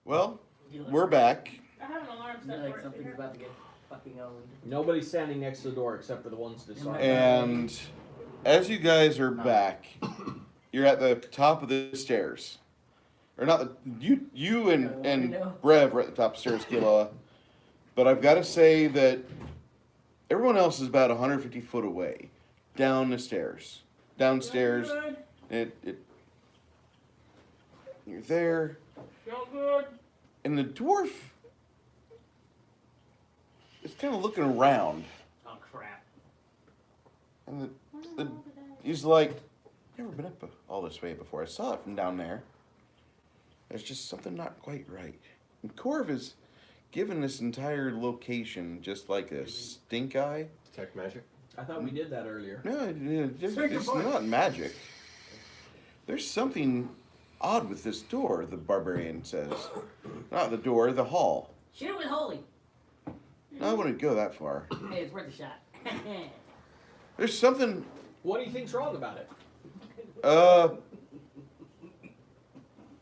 Well, we're back. I have an alarm set Like for it. something's about to get fucking owned. Nobody's standing next to the door except for the ones deciding. And as you guys are back, you're at the top of the stairs. Or not the you and Brev are at the top of the stairs, Kiloa. But I've got to say that everyone else is about 150 foot away. Down the stairs. Downstairs. You're there. Feel good. And the dwarf is kind of looking around. Oh crap. And he's like, never been up all this way before. I saw it from down there. There's just something not quite right. And Corv is given this entire location just like a stink eye. Detect magic. I thought we did that earlier. No, it's not magic. There's something odd with this door, the barbarian says. Not the door, the hall. Shoot it with holy. No, I wouldn't go that far. Hey, it's worth a shot. There's something, What do you think's wrong about it?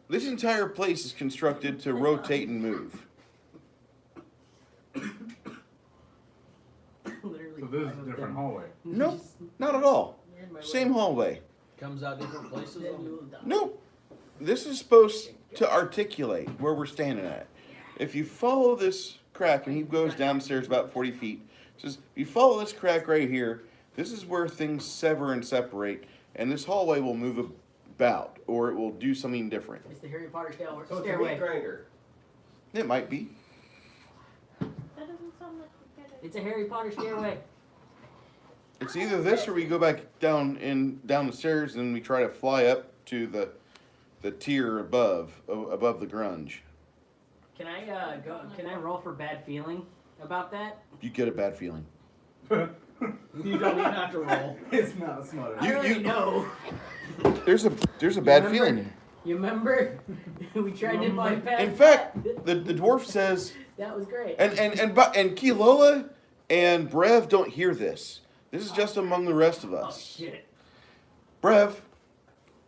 this entire place is constructed to rotate and move. Literally. So this is a different hallway. Nope, not at all. Same hallway. Comes out different places. Nope. This is supposed to articulate where we're standing at. If you follow this crack, and he goes downstairs about 40 feet, says, if you follow this crack right here, this is where things sever and separate, and this hallway will move about, or it will do something different. It's the Harry Potter So it's a stairway. meat grinder. It might be. That doesn't sound like a good idea. It's a Harry Potter stairway. It's either this or we go back down the stairs and we try to fly up to the tier above the grunge. Can I go? Can I roll for bad feeling about that? You get a bad feeling. You don't even have to roll. It's not smart. I already know. There's a bad remember? feeling. You remember? We tried to bypass. In fact, that. the dwarf says, That was great. and Kiloa and Brev don't hear this. This is just among the rest of Oh us. shit. Brev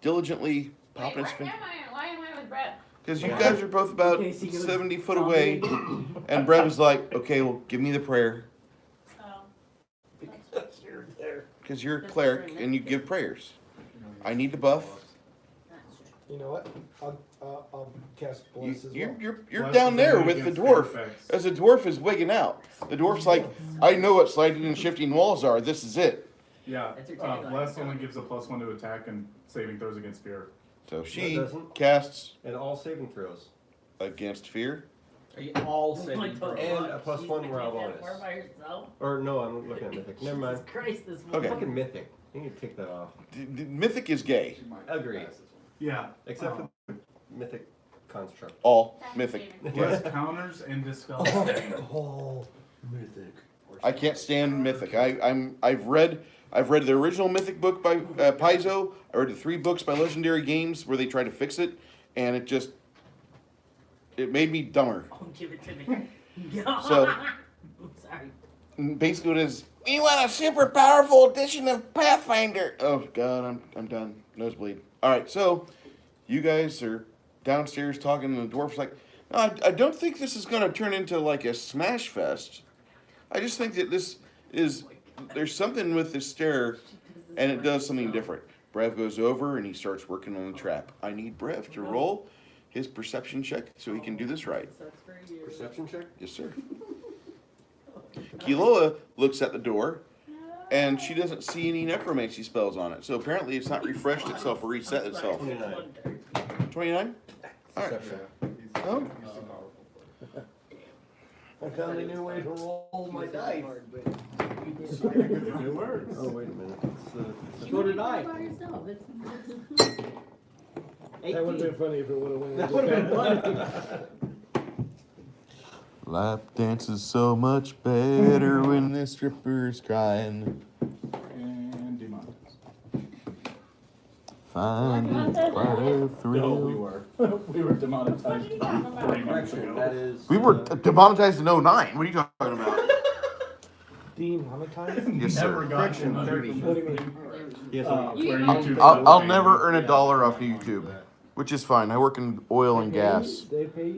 diligently popping Wait, his finger. why am I with Brett? Because you guys are both about Okay, so he goes, 70 foot "Follow away. me." And Brev is like, okay, well, give me the prayer. Oh. Because you're a cleric and you give prayers. I need the buff. You know what? I'll cast Bless as well. You're Bless down is there only with the against dwarf. effects. As the dwarf is wigging out. The dwarf's like, I know what sliding and shifting walls are. This is it. Yeah, That's your tagline. Bless only gives a +1 to attack and saving throws against fear. So No, she it doesn't. casts And all saving throws. against fear. Are you all Oh my saving God. throws? And a +1 Jeez, morale you can't bonus. have 4 by yourself? Or no, I'm looking at mythic. Never mind. Jesus Christ, this Okay. Fucking mythic. You need to take that off. Mythic is gay. Agree. Yeah. Except for the mythic construct. All That's mythic. saving. Yes. Bless counters and dispels. Oh, mythic. I can't stand mythic. I've read the original mythic book by Paizo. I read the 3 books by Legendary Games where they try to fix it, and it made me dumber. Oh, give it to me. So- I'm sorry. Basically, what it is, we want a super powerful edition of Pathfinder. Oh God, I'm done. Nosebleed. All right, so you guys are downstairs talking, and the dwarf's like, no, I don't think this is gonna turn into like a smash fest. I just think that there's something with this stair, and it does something different. Brev goes over and he starts working on the trap. I need Brev to roll his perception check so he can do this right. Sucks for you. Perception check? Yes, sir. Kiloa looks at the door, and she doesn't see any necromancy spells on it. So apparently it's not refreshed itself or reset itself. 29. 29? Alright. Perception. Oh, I found a new way to roll my dice. It works. Oh, wait a minute. So did I. By yourself. That's That would have been funny if it would have went. That would have been funny. lap dance is so much better when the stripper's crying. And demonetize. Find quite a No, we thrill. were. We were demonetized 3 months Correction, ago. that is. We were demonetized in 09. What are you talking about? Demonetized? Yes, Never sir. got Correction, money 30. from What do you this mean? thing. Yes, Where You- YouTube I'll is never paying earn a for dollar off of YouTube. which is fine. I work in oil and gas. They pay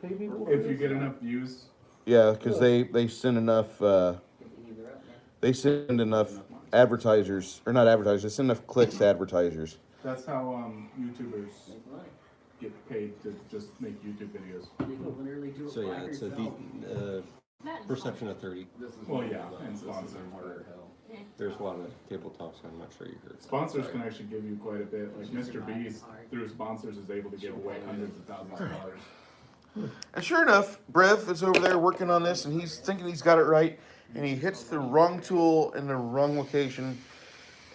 people. If you get enough views, Yeah, because they send enough. They send enough advertisers, or not advertisers. They send enough clicks to advertisers. that's how YouTubers get paid to just make YouTube videos. So yeah, it's a perception of 30. Well, yeah, and sponsors. There's a lot of table talks I'm not sure you heard. Sponsors can actually give you quite a bit. Like Mr. Beast, through sponsors, is able to give away hundreds of thousands of dollars. And sure enough, Brev is over there working on this, and he's thinking he's got it right, and he hits the wrong tool in the wrong location,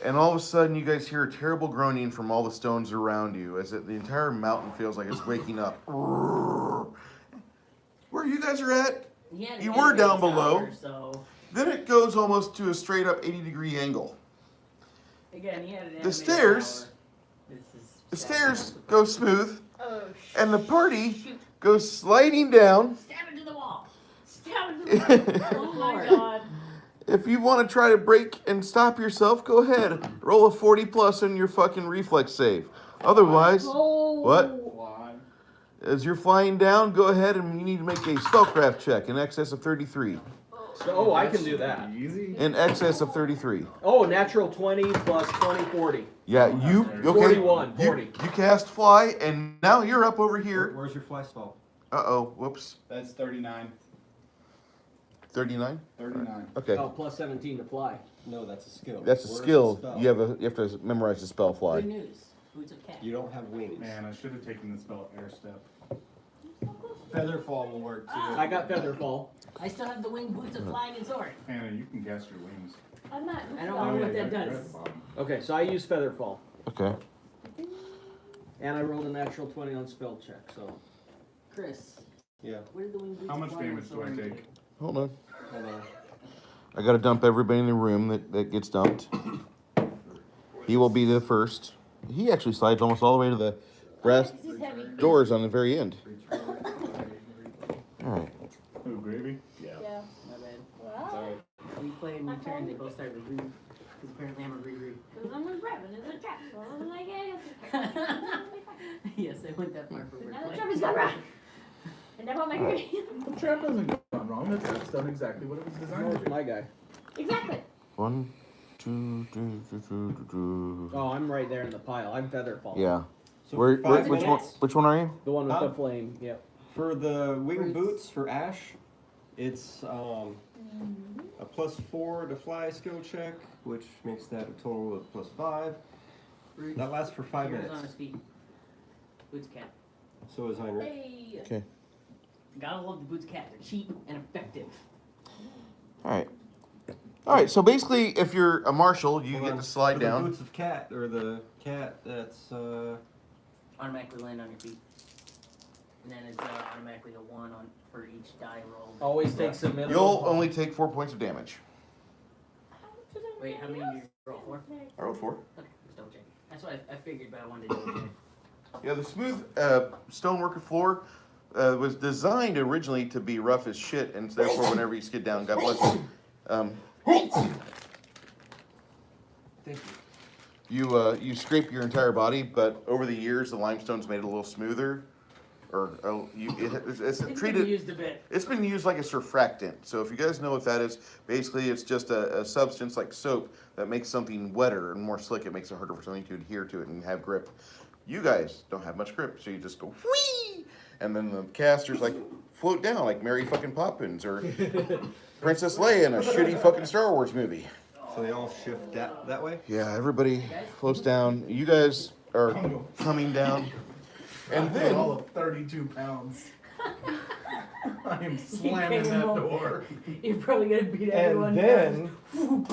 and all of a sudden you guys hear a terrible groaning from all the stones around you, as the entire mountain feels like it's waking up. Where you guys are at, you were down below. So then it goes almost to a straight up 80-degree angle. again, he had an The stairs, the stairs go smooth, Oh, and the party goes sliding down. Stab into the wall. stab into the wall. Oh my god. If you want to try to break and stop yourself, go ahead. Roll a 40 plus on your fucking reflex save. Otherwise, what? As you're flying down, go ahead and you need to make a spellcraft check in excess of 33. So, I can do that. Easy. In excess of 33. Oh, natural 20 plus 20, 40. Yeah, you okay? 41, 40. You cast fly, and now you're up over here. Where's your fly spell? Uh-oh, whoops. That's 39. 39? 39. Okay. Oh, plus 17 to fly. No, that's a skill. That's a Where's skill. the spell? You have to memorize the spell fly. Good news. Boots of cat. You don't have wings. Man, I should have taken the spell air step. Featherfall will work too. I got Featherfall. I still have the winged boots of flying and soaring. Hannah, you can cast your wings. I'm not. I don't know what that does. Okay, so I use Featherfall. Okay. And I rolled a natural 20 on spell check, so. Chris, Yeah. where did the winged boots How of much flying and damage do I soaring take? take? Hold on. Hold on. I gotta dump everybody in the room that gets dumped. He will be the first. He actually slides almost all the way to the brass He's heavy. doors on the very end. Alright. Ooh, gravy? Yeah. My bad. Well, We play and we turn, they both start with Rude. Because apparently I'm a Rude. because I'm with Brevin, it's a trap, so I'm like, yeah, it's a trap. Yes, I went that far for Now the wordplay. trap has gone wrong. And now I'm like, The trap hasn't gone wrong. The trap's done exactly what it was designed to Where's do. my guy? exactly. 1, 2, 3. Oh, I'm right there in the pile. I'm Featherfall. Yeah. So Where, for 5 which one? minutes, Which one are you? The one with Huh? the flame, yep. for the winged Roots. boots for Ash, it's a +4 to fly skill check, which makes that a total of +5. Rude. That lasts for 5 Here's on minutes. his feet. Boots of cat. So is Heinrich. Hey. Okay. Gotta love the boots of cat. They're cheap and effective. Alright. Alright, so basically, if you're a marshal, you Hold get on. to slide For down. The boots of cat, or the cat, that's Automatically land on your feet. And then it's automatically a 1 on for each die roll. Always takes a minute. You'll only take 4 points of damage. Wait, how many did you roll for? I rolled 4. Okay, just double check. That's what I figured, but I wanted to double check. Yeah, the smooth stonework floor was designed originally to be rough as shit, and therefore whenever you skid down, God bless you. thank you. You scrape your entire body, but over the years the limestone's made it a little smoother, or it's It's been treated. used a bit. It's been used like a surfactant. So if you guys know what that is, basically it's just a substance like soap that makes something wetter and more slick. It makes it harder for something to adhere to it and have grip. You guys don't have much grip, so you just go whee, and then the casters like float down like Mary fucking Poppins or Princess Leia in a shitty fucking Star Wars movie. So they all shift that way? Yeah, everybody floats down. You guys are coming down, and then all of 32 pounds. I am slamming came that home. door. You're probably gonna beat everyone And then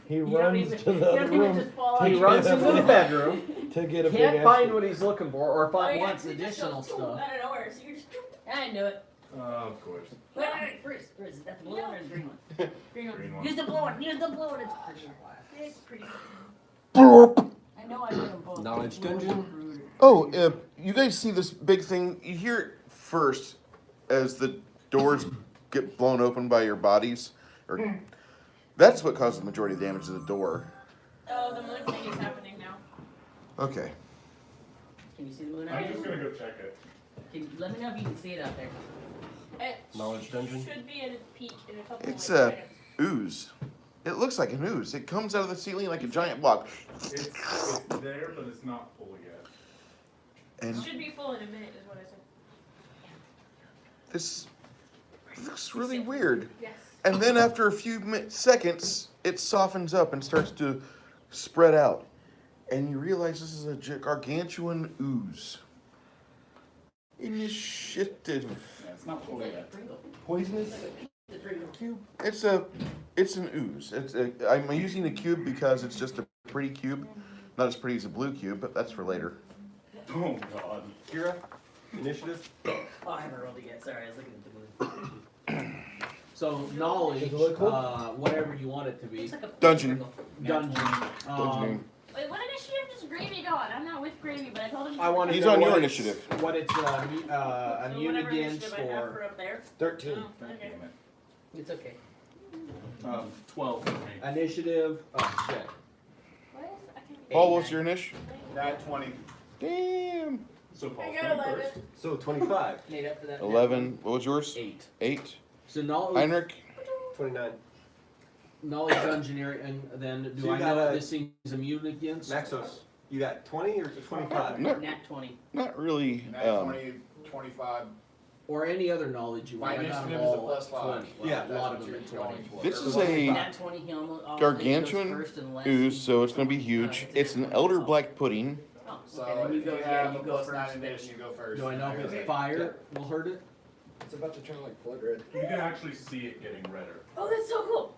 he You don't runs even, to you the don't other even room just fall He out. runs into the bedroom. to get a big Can't ass find kick. what he's looking for, or if Oh, I yeah, wants so you just additional go, stuff. Out of nowhere, so you're just. I knew it. Of course. Wait, Chris, is that the blue one or the green one? Green Green one. one. Use the blue one. Use the blue one. It's pretty. It's pretty. I know I did them both. Knowledge Which one was dungeon? ruder? oh, you guys see this big thing? You hear it first as the doors get blown open by your bodies, or that's what causes the majority of damage to the door. Oh, the moon thing is happening now. Okay. Can you see the moon out I'm there? just gonna go check it. Let me know if you can see it out there. It Knowledge dungeon? should be at its peak in a couple It's like, a seconds. ooze. It looks like an ooze. It comes out of the ceiling like a giant block. It's there, but it's not full yet. And It should be full in a minute, is what I said. this looks really weird. Yes. And then after a few seconds, it softens up and starts to spread out. And you realize this is a gargantuan ooze. Initiative. Yeah, it's not full yet. Poisonous cube? It's an ooze. I'm using a cube because it's just a pretty cube. Not as pretty as a blue cube, but that's for later. Oh god. Kira, initiative. Oh, I haven't rolled it yet. Sorry, I was looking at the moon. So knowledge, Does it look cool? whatever you want it to be. Looks like a Dungeon. circle. Dungeon. Dungeoning. Wait, what initiative does Gravy go on? I'm not with Gravy, but I told him. I want to He's know on your what initiative. What it's So a whatever mutagen initiative I have for for up there. 13. Oh, okay. It's okay. 12 for me. initiative. Oh shit. What is? I can't. Paul, what's your initiative? Nat 20. Damn. So Paul's I got going 11. first. So 25. Made up for that. 11. What was yours? 8. 8. So knowledge, Heinrich? 29. knowledge engineering, and then do So you I got know what a- this thing is immune against? Maxos, you got 20 or 25? No, Nat 20. not really. Nat 20, 25. Or any other knowledge you My want. I got them initiative is a all plus 5. 20. Yeah, a That's lot what of them you're at 20. going for. This Or is plus a 5. Nat 20, he almost goes gargantuan first unless ooze, so it's going to be Uh, huge. it's a It's an different elder level. black pudding. Oh, So okay, then you if go, you yeah, have you a go plus first. 9 initiative, you go first. Do I know if Okay. it's fire will hurt it? It's about to turn like blood red. You can actually see it getting redder. Oh, that's so cool.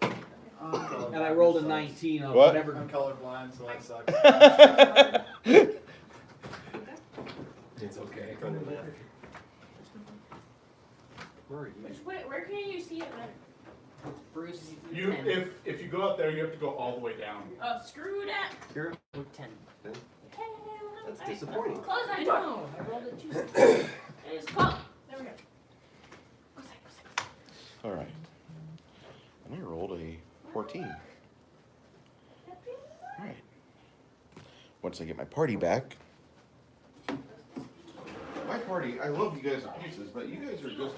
And I rolled a 19 on What? whatever. I'm colorblind, so that sucks. It's okay. Where can you see it better? Bruce, You 10. if you go up there, you have to go all the way down. Oh, screw that. Kira, 10. that's disappointing. Close that I door. know, I rolled a 2. It's closed. There we go. Go side, go side, go side. All right. And I rolled a 14. All right. Once I get my party back. My party, I love you guys to pieces, but you guys are just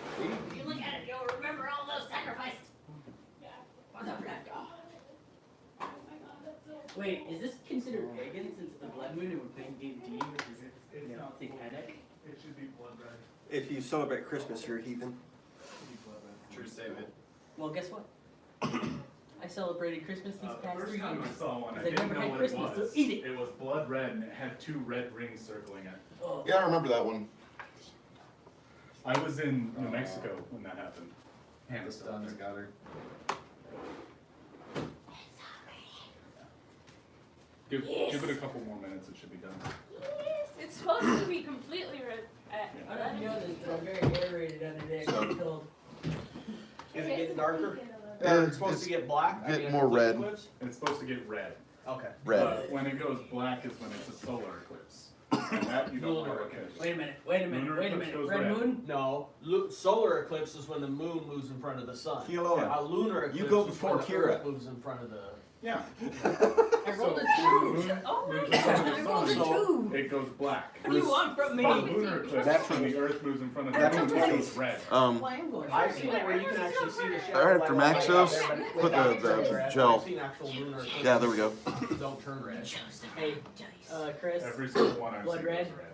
If you look at it, you'll remember all those sacrificed. What's up, Red? Oh. Wait, is this considered pagan since it's the blood moon and we're playing D&D, which is, you know, satanic? It should be blood red. If you celebrate Christmas, you're a heathen. True statement. Well, guess what? I celebrated Christmas these The past 3 first time I years. saw one, I Because I've didn't never know had what Christmas, it so was. eat it. It was blood red and it had 2 red rings circling it. Oh. Yeah, I remember that one. I was in New Mexico when that happened. Hands Done, I got her. Give it a couple more minutes, it should be done. Yes, it's supposed to be completely red. I don't know this, but I'm very aerated under there. So- It's cold. Is it getting darker? Yeah, It's supposed it's to get black? get if more it's red. eclipse? It's supposed to get red. Okay. Red. But when it goes black is when it's a solar eclipse. And that you don't want to look at. Wait a minute, wait a minute, Lunar wait a eclipse minute. goes Red red. moon? No, solar eclipse is when the moon moves in front of the sun. Kealoha. A lunar eclipse You go is before when the Kira. Earth moves in front of the. Yeah. I rolled a 2. Oh my moves god, in front of I the rolled a sun, 2. It goes black. What do you want from me? The lunar eclipse, That's when the Earth moves in front of the That's moon, what it goes red. Well, I am going I've first. seen it where you can actually see the shadow. All right, line after all the way out Maxos, there, but put without the turning red. gel. I've seen actual lunar eclipses. Yeah, there we go. Don't turn red. Hey, Chris. Every single one I've Blood seen red? goes red.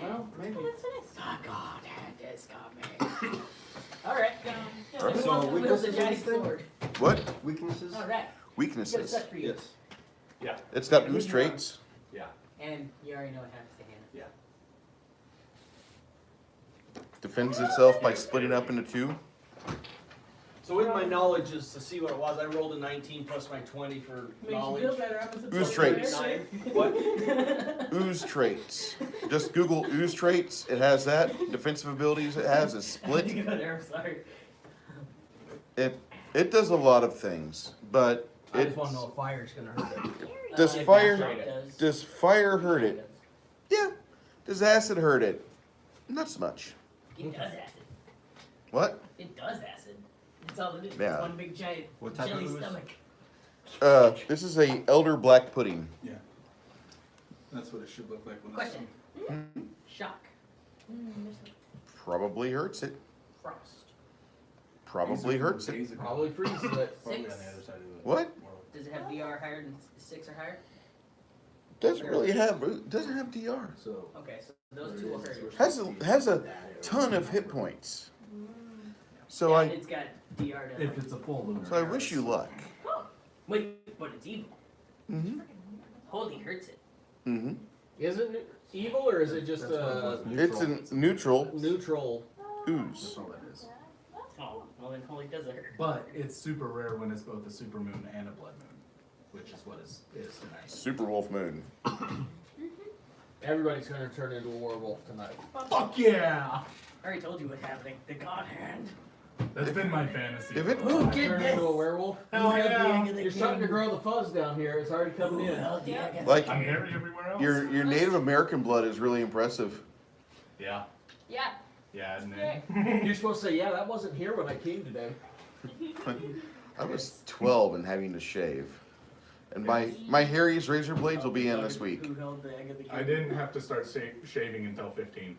Well, maybe. What's this? Oh God, this got me. All right. All right. So Who wants to wield weaknesses the of giant this thing? sword? What? Weaknesses? All right. Get a Weaknesses. set for you. Yes. Yeah, It's got ooze traits. yeah. And you already know what happens to Hannah. Defends itself by splitting up into 2. So with my knowledge is to see what it was. I rolled a 19 plus my 20 for Makes you knowledge. feel better. I'm a Ooze traits. What? Ooze traits. Just Google ooze traits. It has that. Defensive abilities it has is I had to split. go there, I'm sorry. It does a lot of things, but I it just want to know if fire's gonna hurt it. does If fire it does fire hurt it? Yeah. Does acid hurt it? Not so much. It does acid. What? It does acid. That's all it is. Yeah. It's one big giant What type of jelly ooze? stomach. This is a elder black pudding. That's what it should look like when Question. it's done. Shock. Probably hurts it. Frost. Probably hurts it. Basically. Probably freezes it. Probably on 6. the other side of the What? world. Does it have DR higher than 6 or higher? Doesn't really have. Doesn't have DR. So. Okay, so those two will hurt it. Has a ton of hit points. So Yeah, I it's got DR to If it's a full lunar. so I wish you luck. Wait, but it's evil. Mhm. Holy hurts it. Mhm. Is it evil or is it just That's what it a was. It's a neutral neutral? ooze. That's all that is. Oh, well then holy does it hurt. But it's super rare when it's both a super moon and a blood moon, which is what is tonight. Super wolf moon. Everybody's gonna turn into a werewolf tonight. Fuck yeah! I already told you what's happening. The God Hand. That's been my fantasy. If it- Who did Turn this? into a werewolf. Hell Who held the yeah. egg of the You're starting to king? grow the fuzz down here. It's already coming Who in. held the egg of the Like I'm hairy everywhere else. your Native American blood is really impressive. Yeah. Yeah. Yeah, isn't it? You're supposed to say, yeah, that wasn't here when I came today. I was 12 and having to shave, and my Harry's razor blades will be in this week. Who held the egg of the king? I didn't have to start shaving until 15.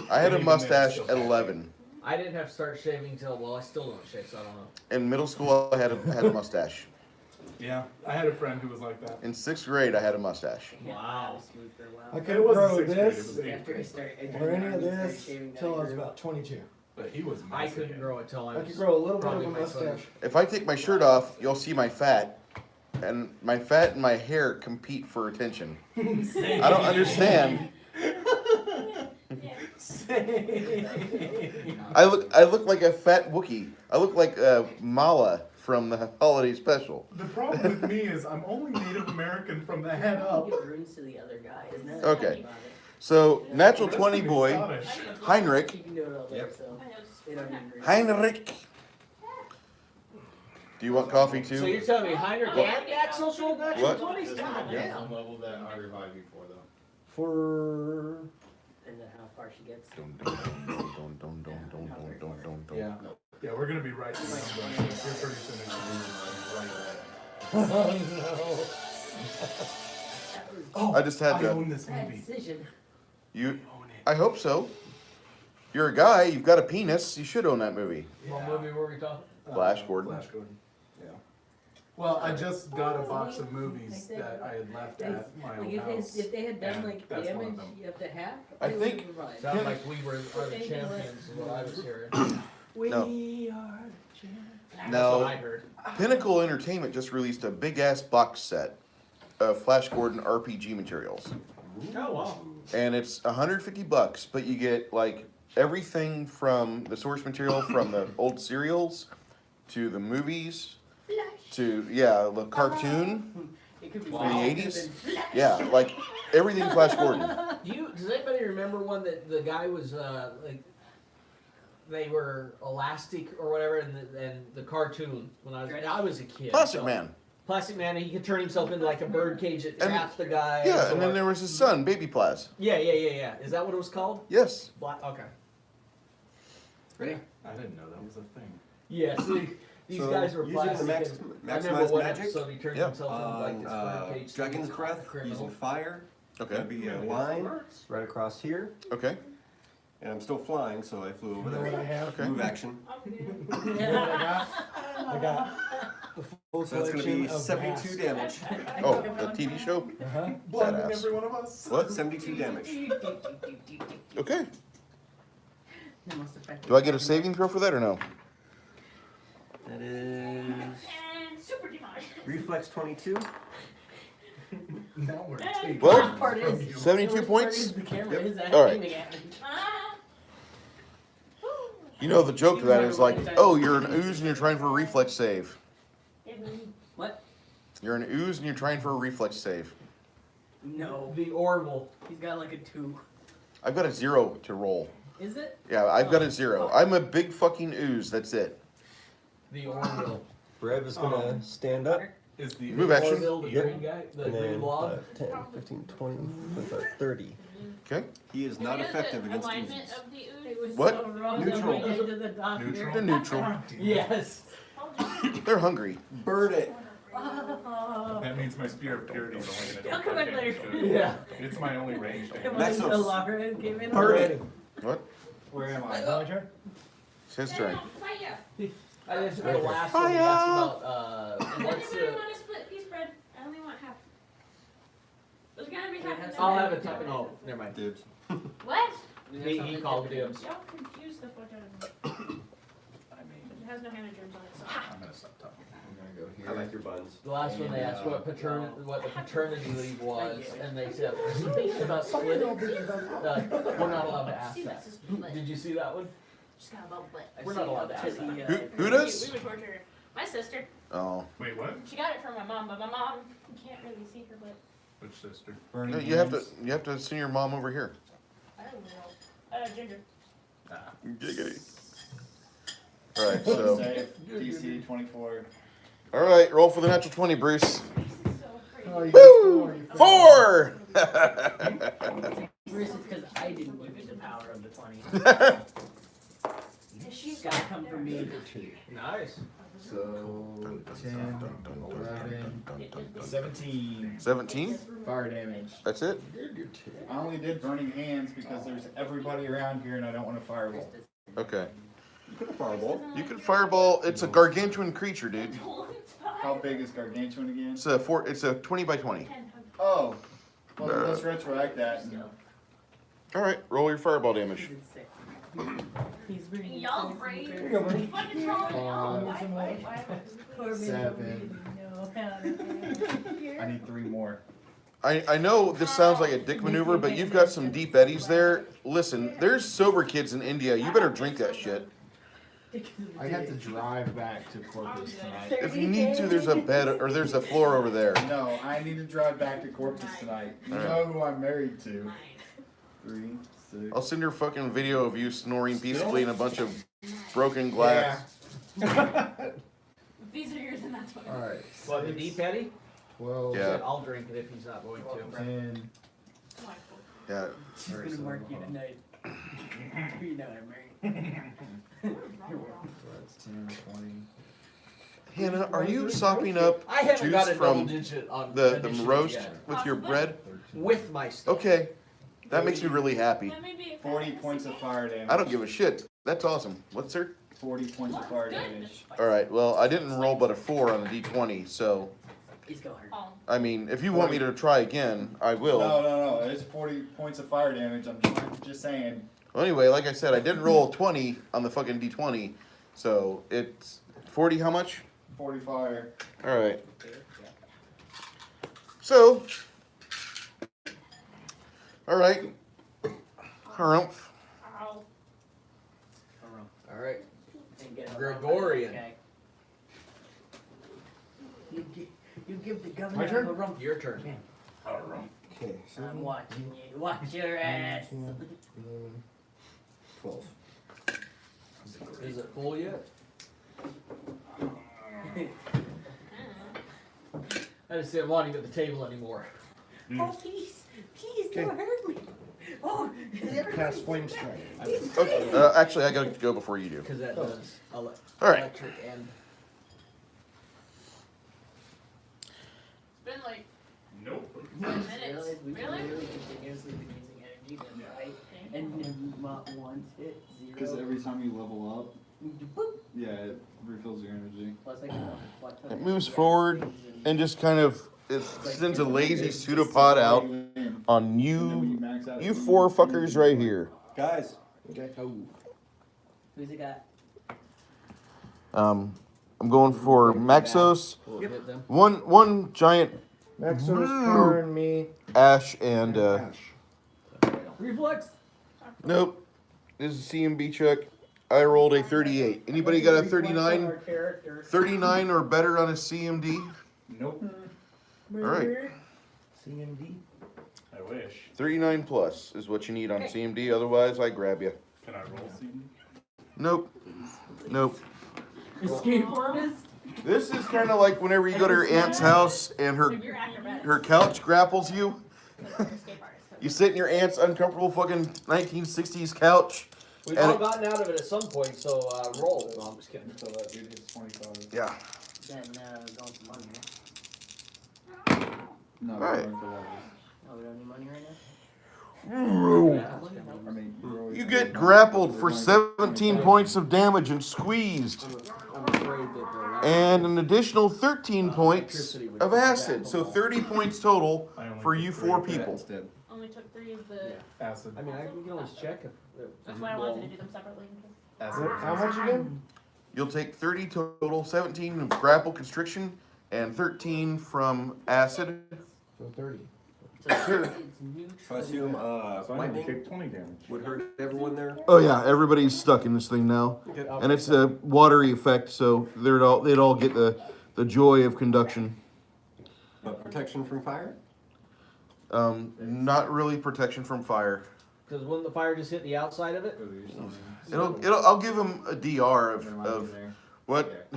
I had a Even then, mustache still at patchy. 11. I didn't have to start shaving till, well, I still don't shave, so I don't know. In middle school, I had a mustache. Yeah, I had a friend who was like that. In 6th grade, I had a mustache. Yeah, Wow. I was smooth for a while. I It couldn't wasn't grow 6th grade, it this was 8th After I grade. started or any of started this shaving, till I was grew. about 22. But he was I messy. couldn't grow it till I I was. could grow a little bit of probably a my mustache. If I take my shirt off, you'll see my fat, and my fat and my hair compete for attention. I don't understand. I look like a fat Wookiee. I look like Mala from the holiday special. The problem with me is I'm only Native American from the head up. Give runes to the other guy, isn't that? Okay. So, natural The rest 20 of me boy, Scottish. Heinrich. You can do it all there, Yep. so they don't need runes. Heinrich. Do you want coffee So you're too? telling me Heinrich and Axel rolled natural What? 20s? God Yeah, damn. some level that I revived you for though. For And then how far she gets. Dun, dun, dun, dun, dun, dun, dun, dun, dun, dun. Yeah. Yeah, we're gonna be right in the number. You're pretty soon oh, I just had I to. own this Bad movie. decision. You. Own it. I hope so. You're a guy. You've got a penis. You should own that movie. What movie were we talking? Flash Gordon. Flash Gordon. Yeah. Well, I just got a box of movies that I had left at my Like old if house. they had done and like that's one of damage, them. you have to have. I they think- would provide. Sounded like we are the champions, is what I was hearing. No. We are the champions. That's No. what I heard. Pinnacle Entertainment just released a big ass box set of Flash Gordon RPG materials. Oh, wow. And it's $150, but you get like everything from the source material from the old serials to the movies to the cartoon It could be from the Wow. 80s. Yeah, like everything Flash Gordon. Does anybody remember one that the guy was like they were elastic or whatever, and the cartoon when I was a kid. Plastic so- Man. Plastic Man, and he could turn himself into like a bird cage that And- trapped the guy. Yeah, and or- then there was his son, Baby Plas. Yeah. Is that what it was called? Yes. Okay. Ready? I didn't know that was a thing. Yeah. See, these So, guys were using plastic. the and I remember maximize what magic episode he turned Yep. himself into like On this bird cage. Dragon's thing. Breath, Criminal. using fire. Okay. That'd be a line right across here. Okay. And I'm still flying, so I flew over you know what I there. have? Okay. Move action. You know what I got the full So that's going to collection be of 72 masks. damage. Oh, the TV show? Uh-huh. Blinding Badass. every one of us. What? 72 damage. Okay. The most effective. Do I get a saving throw for that or no? That is And super demon. reflex 22. Now we're taking Well, it Part from is- you. 72 The worst part points? is the camera is All right. aiming at me. You know the joke to that is like, oh, you're an ooze and you're trying for a reflex save. What? You're an ooze and you're trying for a reflex save. No. The Orville. He's got like a 2. I've got a 0 to roll. Is it? Yeah, I've got a 0. I'm a big fucking ooze, that's it. The Orville. Brev is going to stand up. Is the Move action. Orville, the Yep. green guy, the And green then blob. 10, 15, 20, 25, 30. Okay? He is not effective against alignment oozes. of the ooze. It was What? so wrong. Neutral. Into the doctor. Neutral? They're neutral. Yes. They're hungry. Bird it. Oh. That means my spear of purity is only gonna Don't do come one in damage later. to it. Yeah. It's my only range Come damage. on, the Laura came in. Burn. What? Where am I? My turn? It's his turn. Fire. I just the last one. He asked about what's Anybody the. want a split piece bread? I only want half. There's gonna be half. I'll have a top. Oh, never mind. Dibs. What? He called dibs. Y'all confuse the fuck out of me. I mean, It has no hammer germs on it, so. I'm gonna stop talking. I'm gonna go here. I like your buns. The last one they asked what the paternity leave was, and they said something about splitting. We're not allowed to ask See, that. that's just split. Did you see that one? Just got a bubble butt. We're not allowed to ask that. Who does? We would torture her. My sister. Oh. Wait, what? She got it from my mom, but my mom can't really see her butt. Which sister? Burning You have to hands. send your mom over here. I don't know. Ginger. Giggity. All right, so. Save. DC 24. All right, roll for the natural 20, Bruce. This is so crazy. Oh, you Woo! got 4. 4. Bruce, it's because I didn't give you the power of the 20. She's gotta come from me. Nice. So 10, 11, 17 17. fire damage. That's it. I only did burning hands because there's everybody around here and I don't want to fireball. Okay. You could have fireball. You can fireball. It's a gargantuan creature, dude. How big is gargantuan again? It's a 20 by 20. Oh, well let's retroact that. And All right, roll your fireball damage. He's in 6. He's bringing Y'all brave. Here you go, buddy. Fucking trolling y'all. Why? 7. I need 3 more. I know this sounds like a dick maneuver, but you've got some deep eddies there. Listen, there's sober kids in India. You better drink that shit. I have to drive back to Corpus tonight. If you need to, there's a bed or there's a floor over there. No, I need to drive back to Corpus tonight. You know who I'm married to. 3, 6. I'll send your fucking video of you snoring peacefully in a bunch of broken glass. These are yours and that's what. Alright. What, the deep Eddie? 12. Yeah. I'll drink it if he's not going to. 10. Yeah. She's gonna mark you tonight. You know I'm married. That's 10, 20. Hannah, are you sopping up I haven't juice got a double from digit on the additions roast yet. with your bread? With my stuff. Okay. That makes me really happy. That may be a 40 points of fire damage. I don't give a shit. That's awesome. What's her? 40 points of fire damage. Alright, well, I didn't roll but a 4 on the d20, so, He's going. Oh. I mean, if you want me to try again, I will. No. It's 40 points of fire damage. I'm just saying. Well, anyway, like I said, I didn't roll a 20 on the fucking d20, so it's 40 how much? 40 fire. Alright. So, alright. Harumph. Ow. Alright. And get a Gregorian. Okay. You give the governor My turn? a rump. Your turn. Okay, so I'm watching you. Watch your ass. 12. Is it full yet? I just didn't want him at the table anymore. Oh, please. Please, don't hurt me. Oh, Cast flame strike. Okay, actually, I gotta go before you do. Because that does Alright. electric and. It's been like Nope. 10 minutes. We Really? continuously been using energy, then, right? And not once hit 0. Because every time you level up, Boop. yeah, it refills your energy. Plus, I can watch It moves forward and just kind of it sends a lazy pseudopod out on you 4 fuckers right here. Guys, Who's it got? I'm going for Maxos, Will it hit them? one giant Maxos, Power, and me. Ash, and Reflex. nope. This is a CMB check. I rolled a 38. Anybody got a 39? 39 or better on a CMD? Nope. All right. CMD. I wish. 39 plus is what you need on CMD. Otherwise, I grab you. Can I roll CD? Nope. Nope. Escape artist. This is kind of like whenever you go to your aunt's house and You're acrobatic. her couch grapples you. Escape artist. You sit in your aunt's uncomfortable fucking 1960s couch. We've And all it- gotten out of it at some point, so roll. No, I'm just kidding. So that dude hits 25. Yeah. getting going for money. No, Alright. we're going for levels. Oh, we don't need money right now. I mean, we're always- You get grappled for 17 points of damage and squeezed, I'm afraid that the and an additional 13 points of acid. So 30 points total I only for did you three 4 of that people. Instead. Only took 3 of the. Acid. I mean, we can always check if. That's why I wanted to do them separately. Acid. How much again? You'll take 30 total, 17 of grapple constriction, and 13 from acid. So 30. So it's So I neutral. assume So I need to lightning take 20 damage. would hurt everyone there. Oh yeah, everybody's stuck in this thing now, and it's a watery effect, so they'd all get the joy of conduction. But protection from fire? Not really protection from fire. Because wouldn't the fire just hit the outside of it? I'll give them a DR of what?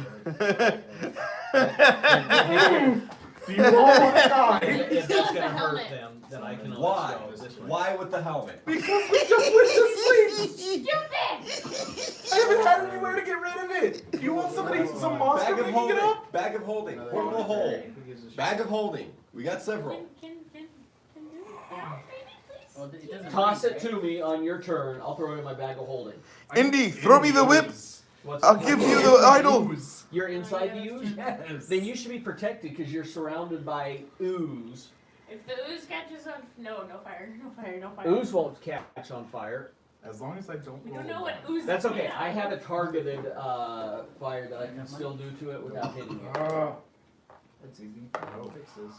Do you all want to die? If that's gonna hurt Helmet. them, then I can Why? always go this way. Why with the helmet? Because we just went to sleep! Stupid! I haven't had anywhere to get rid of it! You want somebody, some monster Bag of picking holding. it up? Bag of holding. Portable hold. Bag of holding. We got several. Can you do that, baby, please? Well, it doesn't Toss break, it to me on your turn. I'll throw it in my bag of holding. Indy, throw me the whip. What's I'll give you the idol. You're inside the ooze? Yes. Then you should be protected because you're surrounded by ooze. If the ooze catches on. No fire. No fire. No fire. Ooze won't catch on fire. As long as I don't We roll don't know what one. ooze That's is okay. made I of. have a targeted fire that I can still do to it without hitting it. That's easy. No fixes.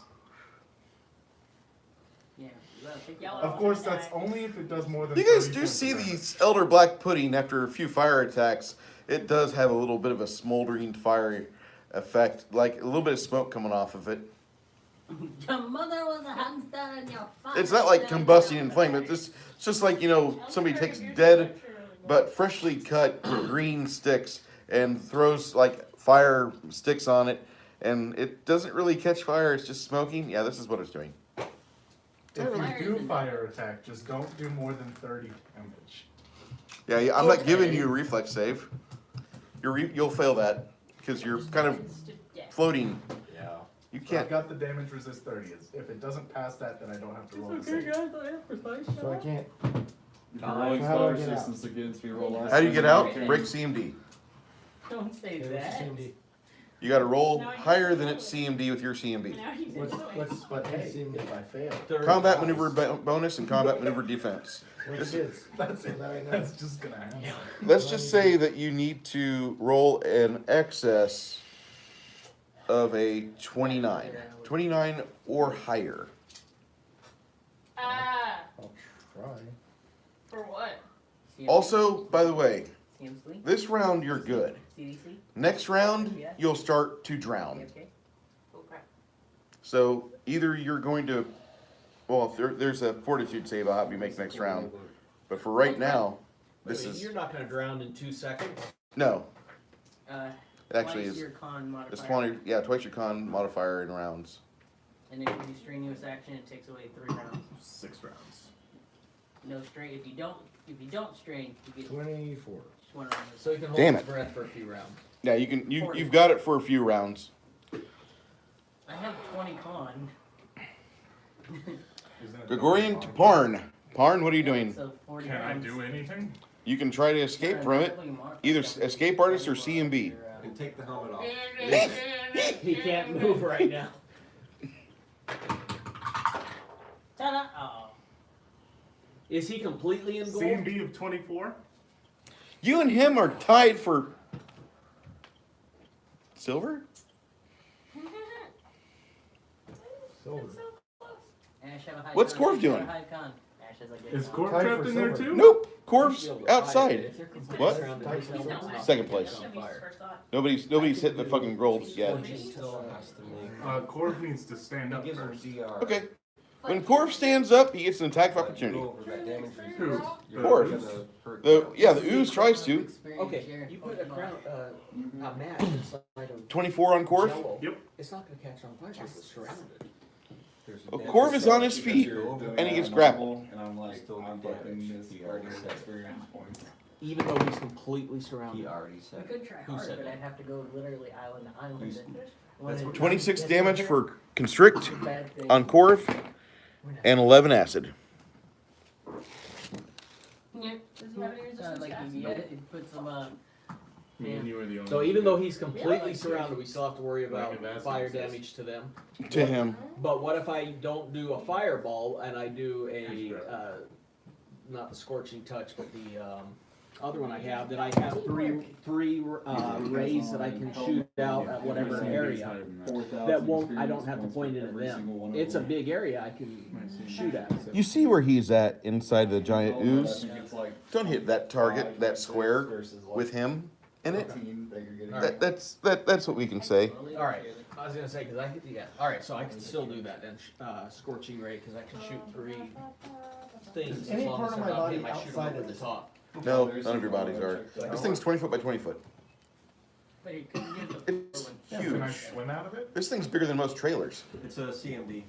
Yeah. You gotta take Yellow. Of course, that's only if it does more than You guys 30 do points see of damage. these elder black pudding after a few fire attacks. It does have a little bit of a smoldering fire effect, like a little bit of smoke coming off of it. Your mother was a hamster and your father. It's not like combusting and flame. It's just like, somebody takes dead but freshly cut green sticks and throws like fire sticks on it, and it doesn't really catch fire. It's just smoking. Yeah, this is what it's doing. If you do fire attack, just don't do more than 30 damage. Yeah, I'm not giving you a reflex save. You'll fail that because you're kind of floating. Yeah. You I've can't. got the damage resist 30. If it doesn't pass that, then I don't have to roll the save. So I can't. If you're rolling So how do I spell get out? resistance against, we roll less. How do you than get out? change. Break CMD. Don't say that. You got to roll higher than its CMD with your CMD. Now you did But hey, if I fail, Combat maneuver bonus and combat maneuver defense. which is, That's so it. that I know. That's just gonna happen. Let's just say that you need to roll an excess of a 29. 29 or higher. I'll try. For what? Also, by the way, CMC? this round you're good. CDC? Next round, you'll start to drown. Okay. Okay. So either you're going to, well, there's a fortitude save I'll have you make next round. But for right now, this is, You're not going to drown in 2 seconds. no, actually Twice is, your con modifier. it's 20, yeah, twice your con modifier in rounds. And if you do strenuous action, it takes away 3 rounds. 6 rounds. No strain. If you don't strain, you get 24. just 1 round. So you can hold Damn his it. breath for a few rounds. Yeah, you've got it for a few rounds. I have 20 con. Isn't it Gregorian double to bond? Parn. Parn, what are you doing? So 40 Can I rounds. do anything? You can try to escape from it. Either escape artist or CMB. And take the helmet off. He can't move right now. Ta-da! Oh. Is he completely in gold? CMB of 24? You and him are tied for silver? Silver. Ash have a high What's con. Corv Ash have a doing? high con. Ash has a good Is con. Corp Tied trapped for in there silver. too? Nope. Corv's outside. If you're completely What? surrounded, Tied he's for not- silver. Second place. Nobody's hitting the fucking goals yet. Still has to make. Corv needs to stand He up gives him first. DR. Okay. When Corv stands up, he gets an attack of But opportunity. go over that damage Who? resistance, you're Corv. gonna hurt The ooze tries to. Okay, you put a crown, a match inside of 24 on Corv. Jello. Yep. It's not going to catch on fire because it's surrounded. There's a Well, damage Corv is on his resistance feet, you're over and he that. gets grappled. And I'm like, Still I'm do fucking damage. this He already bonus said experience points. even though he's completely surrounded. He already We said. could try Who hard, said but that? I'd have to go literally island to island. Who's- And when 26 it- damage it's for Constrict a bad thing. on Korf and 11 acid. Yeah. Does he have any resistance Like to acid? it puts them Me and you are the only. So ones even that- though he's completely surrounded, we still have to worry about Like advanced fire access. damage to them. To him. But what if I don't do a fireball and I do a, not the scorching touch, but the other one I have, then I have three rays that I can shoot out at whatever area. That won't, I don't have to point it at them. It's a big area I can shoot at. You see where he's at inside the giant ooze? It's like Don't hit that target, that square, with him in it. 15 that you're getting. That's what we can say. All right, I was gonna say, cause all right, so I can still do that then, scorching ray, cause I can shoot three things as Any long part as of they're my not body hitting, I shoot them outside over of the this? top. No, none of your bodies are. This thing's 20 foot by 20 foot. But you couldn't use the It's Can I huge. swim out of it? This thing's bigger than most trailers. It's a CMD.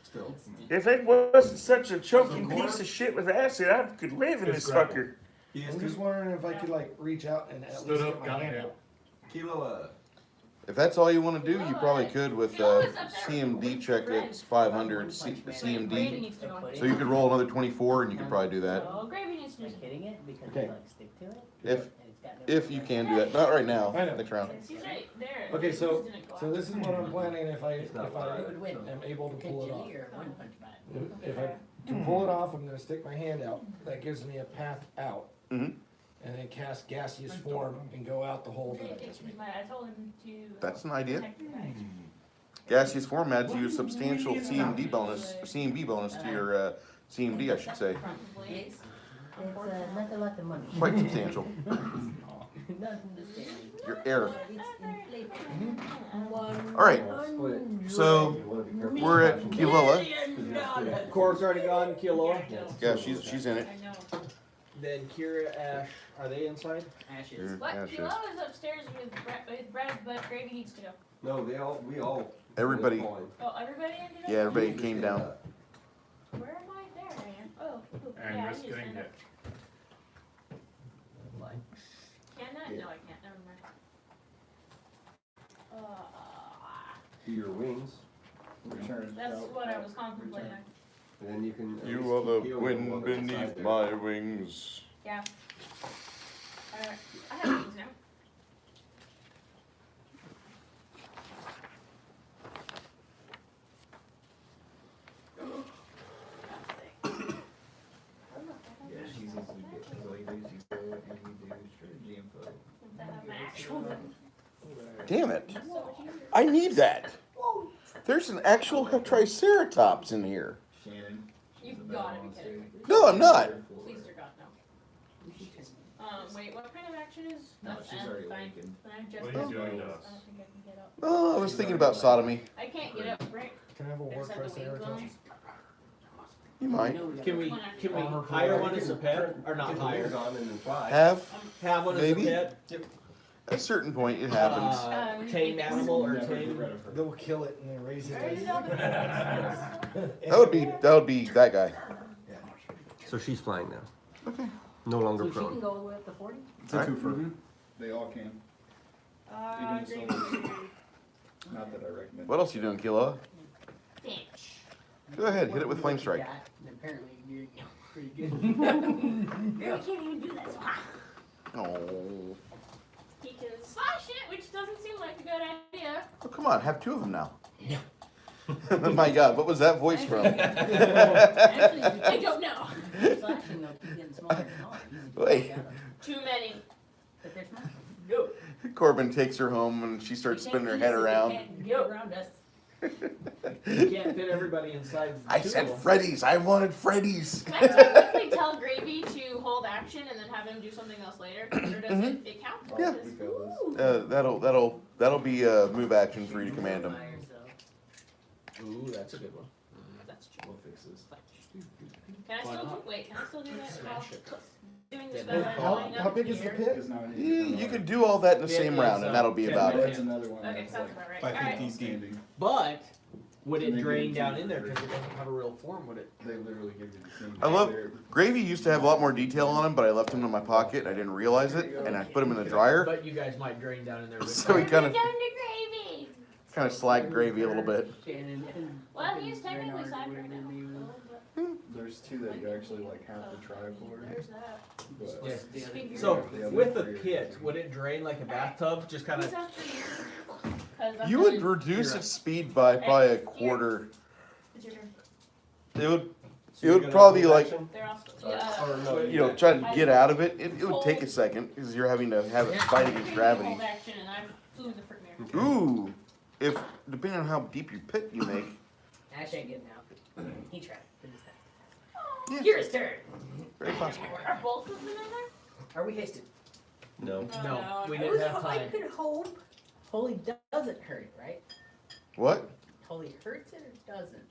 Still. If it wasn't such a choking piece of shit with acid, I could live in Just this grab fucker. He is I'm just wondering if I could like reach out and at Stood least up, get my got hand it. out. Kilo. If that's all you want to do, you probably could with CMD check that's 500 CMD. Gravy needs to go. So you could roll another 24 and you could probably do that. Oh, gravy needs to Just hitting it because Okay. they like stick to it. If And it's got no if you can do that. Not right now. I know. Next round. He's right there. Okay, so He just didn't go so out. this is what I'm planning if I Who would win? am able to pull it off. Kitchen or one punch man? If I can pull it off, I'm gonna stick my hand out. That gives me a path out. Mhm. And then cast gaseous form and go out the hole that I just made. I told him to. That's an idea. protect your guys. Gaseous form adds you a substantial CMD bonus, CMB bonus to your CMD, I should say. Probably. It's not a lot of money. Quite substantial. Nothing to say. Your air. It's inflated. All right. So we're at Kililla. Kor's already gone, Kiloa. Yeah, she's in it. I know. Then Kira, Ash, are they inside? Ashes. What? Ashes. Kilo is upstairs with bread, but gravy needs to go. No, we all. Everybody. Oh, everybody ended up? Yeah, everybody came down. Where am I? There I am. Oh, ooh, And yeah, I risk need to getting stand up. hit. Can I? No, I can't. Never mind. To your wings, Return. That's what I was contemplating. and then you can. at You least are the heal them while wind they're inside beneath there. my wings. Yeah. I have things now. Yeah, she's easy to get to the ladies. You go and you do strategy info. Since I have my actual one. Damn it. So much easier. I need that. There's an actual Triceratops in here. Shannon. You've gotta be kidding me. No, I'm not. Please, dear God, no. Wait, what kind of action is? No, That's she's N, already fine. awakened. Then I just What are you doing to I us? don't think I can get up. Oh, I was thinking about sodomy. I can't get up, right? Can I have a I war just have the wings triceratops? on. You might. Can we hire one as a pet, or not Get the hire? wings on and then fly. Have Have one as a Maybe. pet? at a certain point it happens. Tame animal or Never get tame? rid of her. They'll kill it and then raise it. Are you done? That would be that guy. So she's flying now. Okay. No longer So she can prone. go all the way up to 40? It's a twofer. They all can. Even the Not that I recommend. What else you doing, Kilo? Finch. Go ahead, hit it with flame strike. Apparently you're pretty good. Girl, can't even do that, so ha! Oh. He can slash it, which doesn't seem like a good idea. Oh, come on, have two of them now. My God, what was that voice from? Actually, I don't know. Slashing though keep getting smaller and smaller. Easy to Wait. take out of. Too many. But there's not. No. Corbin takes her home and she starts spinning her head around. Get around us. You can't fit everybody inside. I two said of them. Freddy's. I wanted Freddy's. Can I just quickly tell Gravy to hold action and then have him do something else later? Or does it count? Yeah. That'll be a move action for you to command him. By yourself. Ooh, that's a good one. That's true. We'll fix this. Can I Why still do, not? wait, can I still do that while Smash it. doing this? Then while I'm How, going how up big is the here? pit? Because now I need Yeah, to you can do all that in the Yeah, same yeah, round, so and that'll be about ten. it. That's another one. Okay, that's sounds like about right. 550 Alright. standing. But Would And it they drain give down you in there free. because it doesn't have a real form? Would it? They literally give you the same. I love They're- Gravy used to have a lot more detail on him, but I left him in my pocket. I didn't realize it, and I put him in the dryer. But you guys might drain down in there. With So he kind of Down to gravy. slagged Gravy a little bit. Shannon and Well, he's technically Bernard side were right gonna now. do- There's two that you actually like have to try for. There's that. But Yeah. The other- So The other with the three are pit, free. would it drain like a bathtub? Just kind Who's of. after you? 'Cause I'm You would done. reduce its speed by probably a quarter. It's your turn. It would, So it you're would gonna probably move like, action? They're also. Or no, you know, try to get out of it. It would take a second because you're having to have it fight against gravity. Hold action and I flew the freaking air. Ooh, if depending on how deep your pit you make. Ash ain't getting out. He tried. But he's not. Yeah. Here's turn. Very possible. Are both of them in there? Are we hasted? No. No, we I didn't have I time. could hope. Holy doesn't hurt it, right? What? Holy hurts it or doesn't?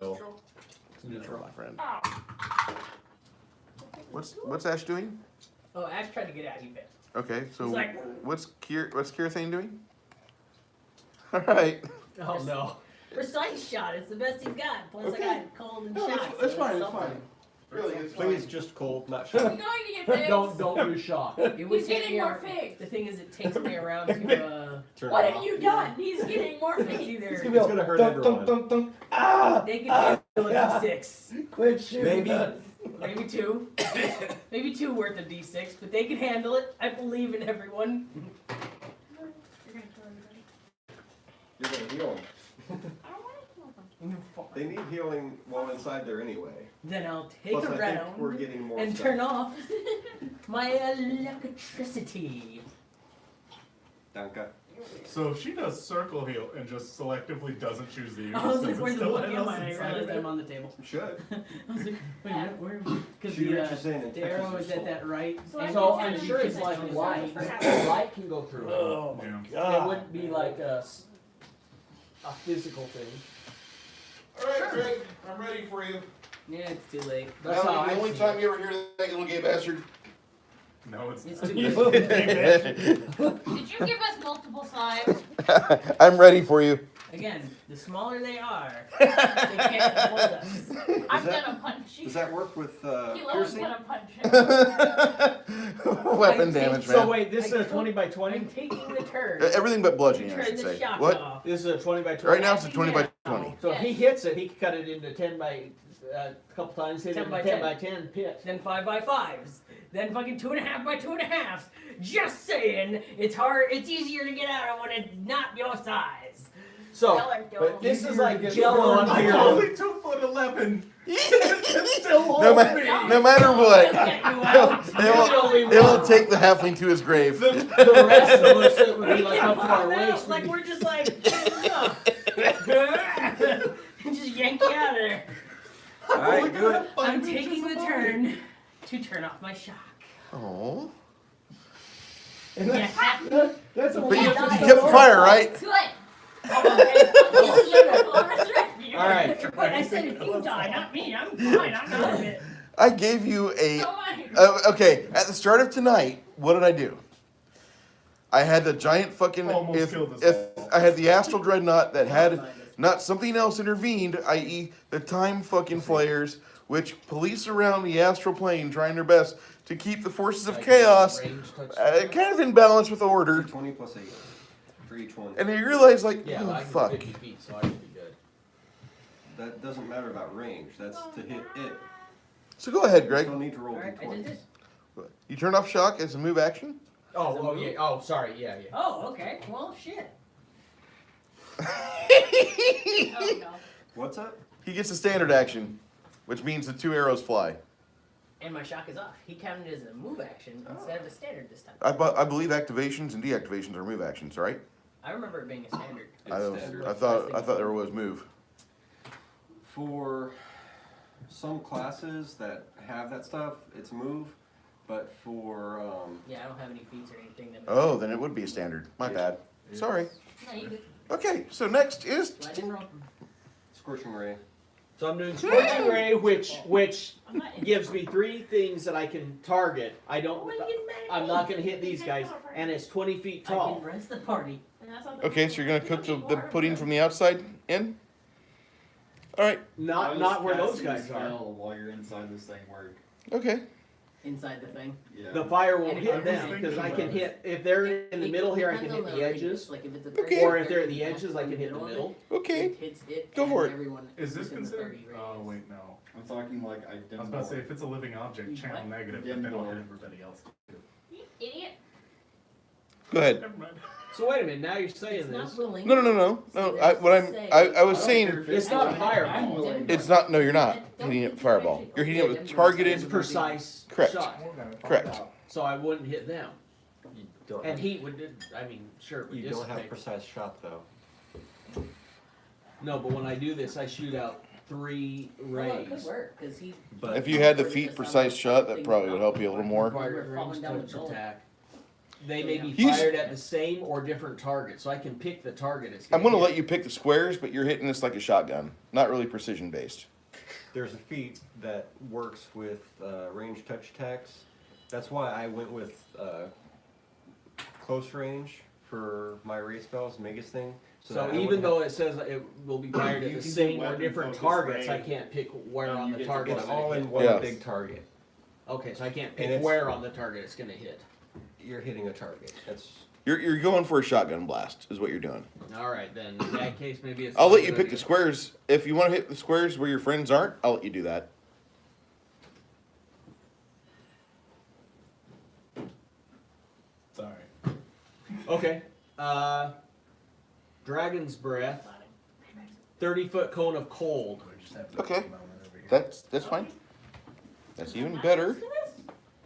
No. It's neutral. My friend. Oh. What's Ash doing? Oh, Ash tried to get out. He failed. Okay, so He's like- what's Thane doing? All right. Oh no. Precise shot. It's the best he's got. Plus Okay. I got cold and No, shock. that's so fine. It's something. fine. Really, it's Please, fine. just cold, not We're shot. going to get fixed. Don't do shock. It would He's take getting me more ar- figs. The thing is, it takes me around to Turn What it have off. you done? He's getting more it's figs. either It's gonna hurt everyone. Ah! they can handle a D6, Quit shooting. Maybe. maybe two, maybe two worth of D6, but they can handle it. I believe in everyone. You're gonna kill him. You're gonna heal them. I don't want to kill him. They need healing while inside there anyway. Then I'll take Plus, a I think we're round getting more and stuff. turn off my electricity. Danka. So if she does circle heal and just selectively doesn't choose the use, I was like, does it where's the still book? end Am us I inside realized of it? I'm on the table. You should. I was like, wait, where? Because See what the, you're saying in the arrow Texas is at that right. So angle, So I I'm think sure it's it's like on the light. side. Light can go through it. Oh my Yeah. It wouldn't be like a physical thing. All right, Greg, I'm ready for you. Yeah, it's too late. That's how I the only see time it. you ever hear that little gay bastard. No, it's It's not. too late. Did you give us multiple slides? I'm ready for you. Again, the smaller they are, they can't hold us. I'm that- gonna punch you. Does that work with He loves piercing? gonna punch him. Weapon I damage, think So man. wait, this is I a 20 by I'm 20? taking the turn. Everything but to bludgeoning, I turn should the say. shock What? off. This is a 20 by 20. Right now it's a 20 by Now. 20. So if he hits it, he can cut it into 10 by a couple times, hit 10 it in by 10 10. by 10 pit. Then 5 by 5s. Then fucking 2.5 by 2.5s. Just saying, it's hard. It's easier to get out of when it's not your size. So, Y'all are dumb. but this is like Get Jello thrown on by I'm fire. only 2'11". Still No, hold me. no matter what, Get you out. it'll take the halfling to his grave. The rest of us, it would be like up to our waist. Like we're just like, just yank you out of there. Alright, do it. I'm taking the turn to turn off my shock. Oh. And Yeah. that's a But you Yeah, kept die. the fire, right? Good. Oh, Alright. But I said if you die, not me. I'm fine. I'm out of it. I gave you a. So am I. Okay, at the start of tonight, what did I do? I had the giant fucking. Almost If killed us I had the astral dreadnought that had not something else intervened, i.e., the time fucking flares, which police around the astral plane trying their best to keep the forces of chaos kind of in balance with order. 20 plus 8 for each one. And you realize, like, Yeah, oh, I can fuck. 50 feet, so I should be good. That doesn't matter about range. That's to hit it. So go ahead, Greg. Still need to roll Alright, I did d20s. this. You turned off shock as a move action? Oh, yeah. Oh, sorry. Yeah, yeah. Oh, okay. Well, shit. Oh no. What's that? He gets a standard action, which means the 2 arrows fly. And my shock is off. He counted as a move action instead of a standard this time. I believe activations and deactivations are move actions, right? I remember it being a standard. It's standard. I thought there was move. For some classes that have that stuff, it's move. But for Yeah, I don't have any feats or anything that. Oh, then it would be a standard. My bad. Sorry. No, you good. Okay, so next is Lightning roll. Scorching Ray. So I'm doing Scorching Ray, which I'm not in. gives me 3 things that I can target. I don't. Why are you getting mad at I'm me? not gonna hit these guys, and it's 20 feet I tall. can rest the party. And that's not the okay. So you're gonna cook the pudding from the outside in. All right. Not where those Casting a guys are. spell while you're inside this thing work. Okay. Inside the thing. Yeah. The fire won't And hit if them I'm because I can thinking hit if they're in the middle here. I can Depends hit on the radius, edges, like if it's a Okay. 30 or if they're at the radius, edges, I can hit the of it, middle. Okay. It hits it Go and for it. everyone Is this within the considered? 30 radius. Oh wait, no. I'm talking like I was identical. about to say if it's a living object, channel What? negative, Yeah, but then I'll no. hit everybody else too. You idiot. Go ahead. Never mind. So wait a minute. Now you're saying It's not this. willing. No. I was saying It's not a fireball. it's not. No, you're not hitting it with fireball. You're hitting it with It's targeted. precise Correct. shot. Correct. So I wouldn't hit them. You don't. And Have, heat would. I mean, sure. It would you don't have dissipate. precise shot though. No, but when I do this, I shoot out 3 Well, it could rays. work, because he. But If you had the feet precise shot, that probably would help you a little more. Required range touch attack. They may be He's- fired at the same or different target, so I can pick the target. It's I'm gonna hit. let you pick the squares, but you're hitting this like a shotgun, not really precision based. there's a feat that works with range touch attacks. That's why I went with close range for my ray spells, Megas thing. So that I even wouldn't though it says it will be fired at You the can do same or weapon different focus targets, ray, I can't pick where and on you the get to target. it's pick I'm all gonna in hit. one Yes. big target. Okay, so I can't And pick it's- where on the target it's gonna hit. You're hitting a target. That's You're going for a shotgun blast, is what you're doing. All right, then in that case, maybe it's. I'll not let a you good pick the idea. squares. If you want to hit the squares where your friends aren't, I'll let you do that. Sorry. Okay. Dragon's breath. 30-foot cone of cold. We just have to Okay. take a moment over here. That's fine. That's even better.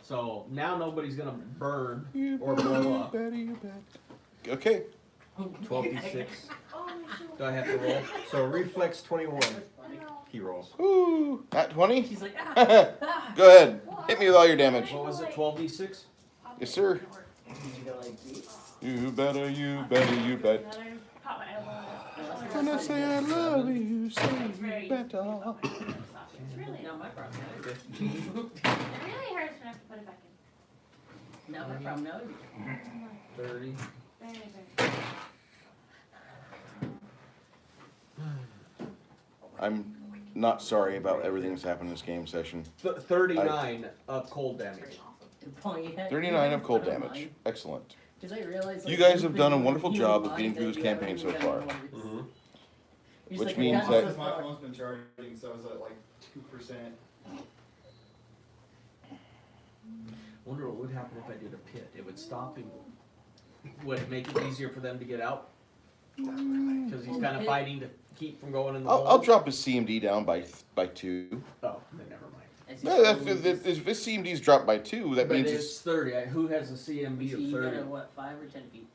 So now nobody's gonna burn You or better, blow you up. better, you better. Okay. 12d6. Do I have to roll? So reflex 21. He rolls. Ooh, at 20. She's like, Go ahead. Hit me with all your damage. What was it? 12d6. Yes, sir. Did you go like this? You better, you better, you bet. When I say I love you, you say you better. It's really not my problem. It really hurts when I have to put it back in. Not my problem, no. 30. Very, very. I'm not sorry about everything that's happened in this game session. 39 of cold damage. 39 of cold damage. Excellent. Because I realized, You guys have done a wonderful job of getting through this campaign so far. Which means that- Because my phone's been charging, so I was at like 2%. Wonder what would happen if I did a pit. It would stop him. Would it make it easier for them to get out? Because he's kind of fighting to keep from going in the hole. I'll drop his CMD down by 2. Oh, then never mind. No, if his CMD's dropped by 2, that But means it's it's 30. Who has a CMB So of you 30? gotta, what, 5 or 10 feet?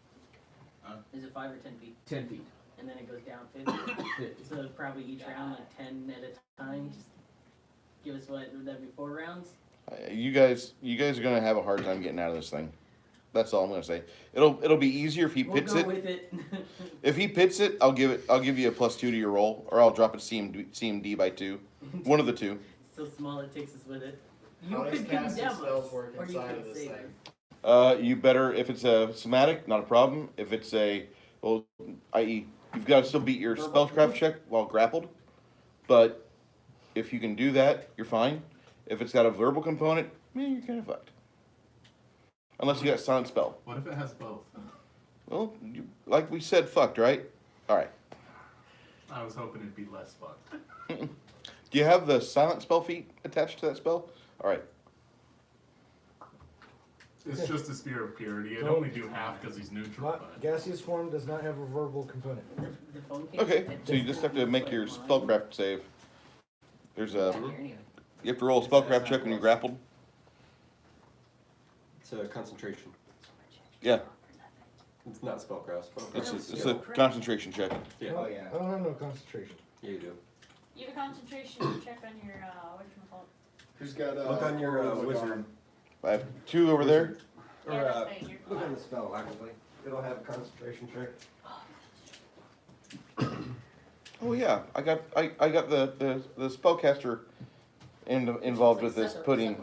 Is it 5 or 10 feet? 10 feet. And then it goes down 50? 50. So probably each round like 10 at a time. Just give us what, would that be 4 rounds? you guys are gonna have a hard time getting out of this thing. That's all I'm gonna say. It'll be easier if he We'll pits go it. with it. If he pits it, I'll give you a +2 to your roll, or I'll drop it CMD by 2. One of the two. So small it takes us with it. You How does could casting condemn spells us, work or you inside could of this save thing? us. You better, if it's a somatic, not a problem. If it's a, well, i.e., you've got to still beat your spellcraft check while grappled. But if you can do that, you're fine. If it's got a verbal component, you're kind of fucked. Unless you got silent spell. What if it has both? Well, like we said, fucked, right? All right. I was hoping it'd be less fucked. Do you have the silent spell feat attached to that spell? All right. It's just a spear of purity. It'd So- only do half because he's neutral. But Gaseous form does not have a verbal component. The phone can't Okay, get so you just have to make your spellcraft save. There's a, Not here anyway. you have to roll a spellcraft check when you're grappled. It's a concentration. Yeah, It's not spellcraft. it's a concentration check. Yeah. Oh, yeah. I don't have no concentration. Yeah, you do. You have a concentration check on your, whatchamacallit. Who's got Look on your wizard. I have 2 over there. Or Yeah, that's right, you're look fine. on the spell actually. It'll have a concentration check. Oh yeah, I got the spellcaster involved with this pudding.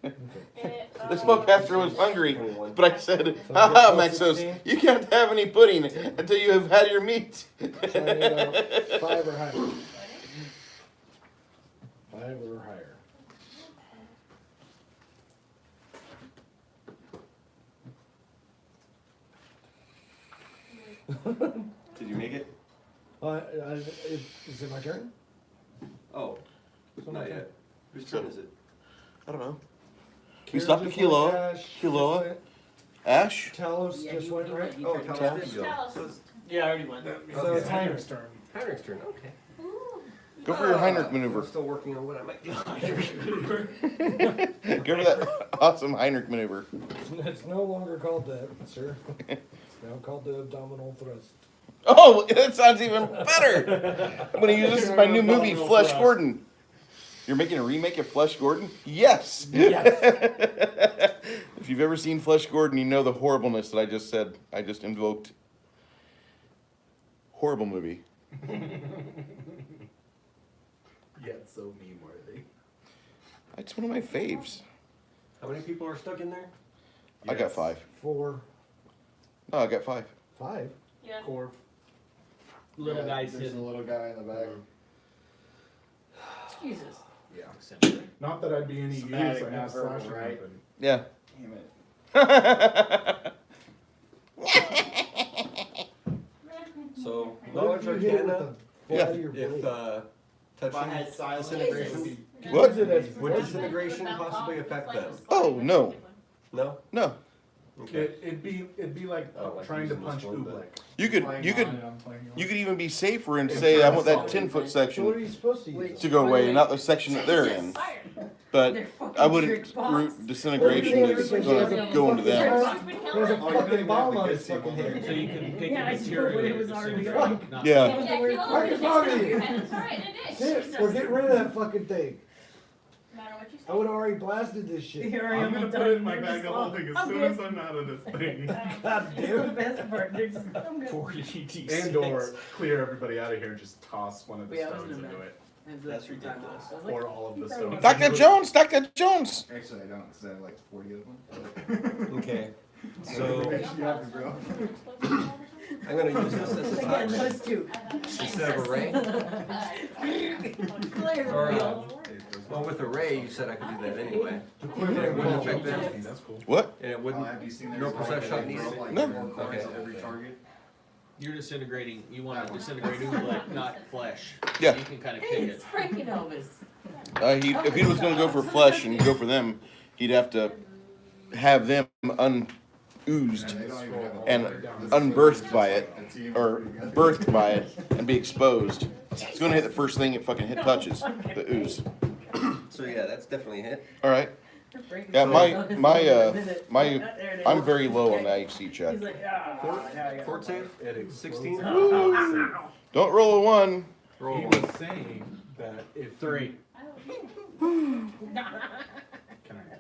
The spellcaster was hungry, but I said, haha, Maxos, you can't have any pudding until you have had your meat. So I need a 5 or higher. or higher. Did you make it? Is it my turn? Oh, not yet. Whose turn is it? I don't know. We Kira stopped at just went, Kiloa. Ash just Kiloa. went, Ash. Talos Yeah, just went, right? Oh, Talos did go. Tell us. So it's Yeah, I already went. So it's Heinrich's turn. Heinrich's turn. Okay. Go for your Heinrich maneuver. I'm still working on what I might do. Go for that awesome Heinrich maneuver. It's no longer called that, sir. It's now called the abdominal thrust. Oh, that sounds even better. I'm gonna use this in my new movie, Flesh Gordon. You're making a remake of Flesh Gordon? Yes. Yes. If you've ever seen Flesh Gordon, you know the horribleness that I just said. I just invoked. Horrible movie. Yet so meme worthy. It's one of my faves. How many people are stuck in there? I got 5. 4, No, I got 5. 5. Yeah. Corv. Little guys There's a hidden. little guy in the back. Jesus. Yeah. Essentially. Not that I'd be any use, Somatic, I have not verbal, slashing right? weapon. Yeah. Damn it. So, What knowledge if you hit it with arcana, the flat of your if blade? If I had touching silence, disintegration, What? Use it as would poison. disintegration possibly affect them? Oh, no. No? No. Okay. It'd be like I don't like trying to using this punch one, but- Oobleck. You could Playing you on could it, I'm playing on you it. could even be safer and say I want that 10-foot So what are section you supposed to use? to go away, and not the section that they're in. But I wouldn't root disintegration is gonna go into them. There's a fucking bomb on his fucking So head. you can pick Yeah, a I suppose material. it was to already disintegrate, gone. not- Yeah. Yeah, kill Why it. is wrong with you? That's alright, it is. Shit, we're getting rid of that fucking thing. No matter what you say. I would have already blasted this shit. Here I I'm am. gonna done. put it in my They're bag just of all- holding as I'm soon good. as I'm out of this thing. God That's the damn it. best part. They're just, I'm good. 40 And or clear everybody out of here, just toss one of the Yeah, I wasn't stones in into that. it. That's ridiculous. I was like, Or all of the he stones. probably Dr. Jones, Dr. Jones. Actually, I don't, because I have like 40 of them. Okay. So, You have to grow. I'm gonna use this as a Again, touch those two. instead of a ray. Clear Or, the field. well, with a ray, you said I could do that anyway. The And quivering it wouldn't ball. affect them, That's cool. What? and it Oh, wouldn't. have you seen No perception shot needed? Like No. 4 cards Okay. every target? You're disintegrating. You want to disintegrate Oobleck, not flesh. Yeah. You can kind of pick It's it. freaking Elvis. If he was gonna go for flesh and go for them, he'd have to have them unoozed And they don't even have a and unbirthed by it, or birthed by it, and be exposed. It's gonna hit the first thing it fucking touches, the ooze. So yeah, that's definitely a hit. All right. Yeah, I'm very low on the IHC check. He's like, ah, now I got Fort save, 16. Don't roll a 1. Roll He one. was saying that if 3. Can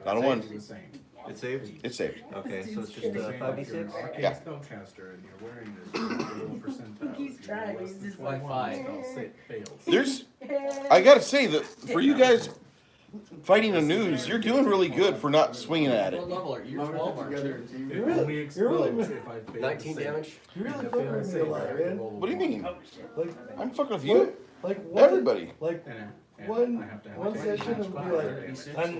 Not a 1. He was saying. It saved? It's saved. Okay, so it's just He was saying if you're 5d6? an arcane Yeah. spellcaster and you're wearing this, you roll percentile. He keeps If you roll trying, less he's than just 21, like the spell fails. There's, I gotta say that for you guys fighting the news, you're doing really good for not swinging at it. What level are you? You're Lumber 12, aren't together you? in team. It You're really- only you're explodes really- if I fail 19 to save. damage? You really If I fucking fail to me save, alive, I have to man. roll a What do you mean? Oh shit. Like, I'm fucking with you. like one, Everybody. like And one, I have to have one to session match of by be like,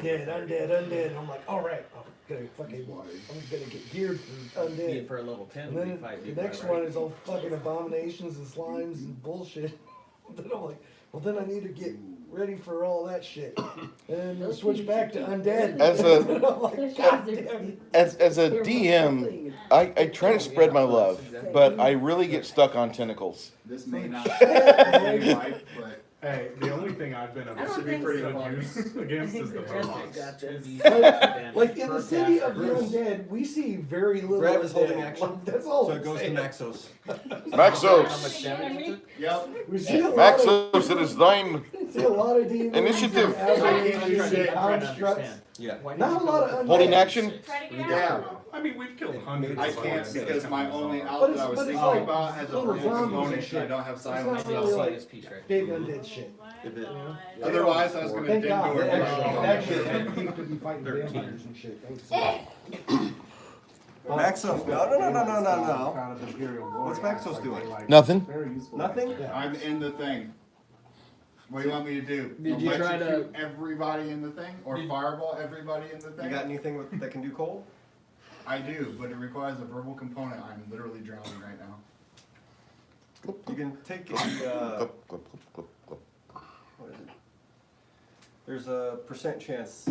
damage. undead. I'm like, all right, I'm gonna fucking, I'm gonna get geared for Be undead. for a level 10 And would be then 5d5, the next right? one is all fucking abominations and slimes and bullshit. Then I'm like, well, then I need to get ready for all that shit. And then switch back to undead. As a- And I'm like, God damn. As a DM, I try to spread my love, but I really get stuck on tentacles. This may not be life, but Hey, the only thing I've been able I don't to be think pretty so. good use against is the robots. Like in the city of the undead, we see very little. Grab is undead. holding action. Like, that's all. So I'm it goes to saying. Maxos. How Maxos. much damage is it? yep. We see a lot of, Maxos, it is thine. see a lot of demons. Initiative. and I'm aberrations trying and to constructs. understand. Yeah. Why did Not you a go lot with of the- Holding action. Try to get Yeah. out. I mean, we've killed hundreds. I of can't zombies. because my only But outfit it's- I was but it's thinking like about has a little purple zombies and component. shit. I don't have It's silence. not I'll really see like this piece right big undead shit. If it, Otherwise, I was gonna Thank dig God. to it. Actually, that peak could be fighting 13. vampires and shit. Maxos. No. What's Maxos doing? Nothing. Very useful. Nothing? Yeah. I'm in the thing. What do you want me to do? Did you try to- Electrocute everybody in the thing? Or fireball everybody in the thing? You got anything that can do cold? I do, but it requires a verbal component. I'm literally drowning right now. You can take a, what is it? There's a % chance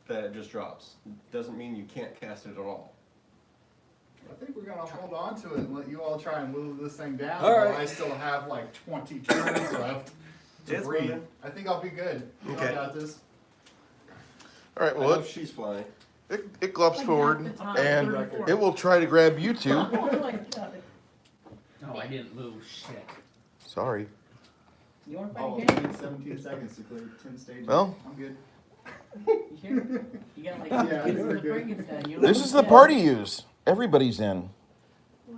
that it just drops. Doesn't mean you can't cast it at all. I think we're gonna hold on to it and let you all try and move this thing down. All while right. I still have like 20 turns left to It's breathe. moving. I think I'll be good. Okay. I got this. All right, I well, know she's flying. it glops forward, and it will try to grab you two. Oh my god. No, I didn't move. Shit. Sorry. You want to Oh, fight it again? takes 17 seconds to clear 10 stages. Well. I'm good. You sure? You got like Yeah, this is we're the good. Frankenstein. You This is the party use. Everybody's in.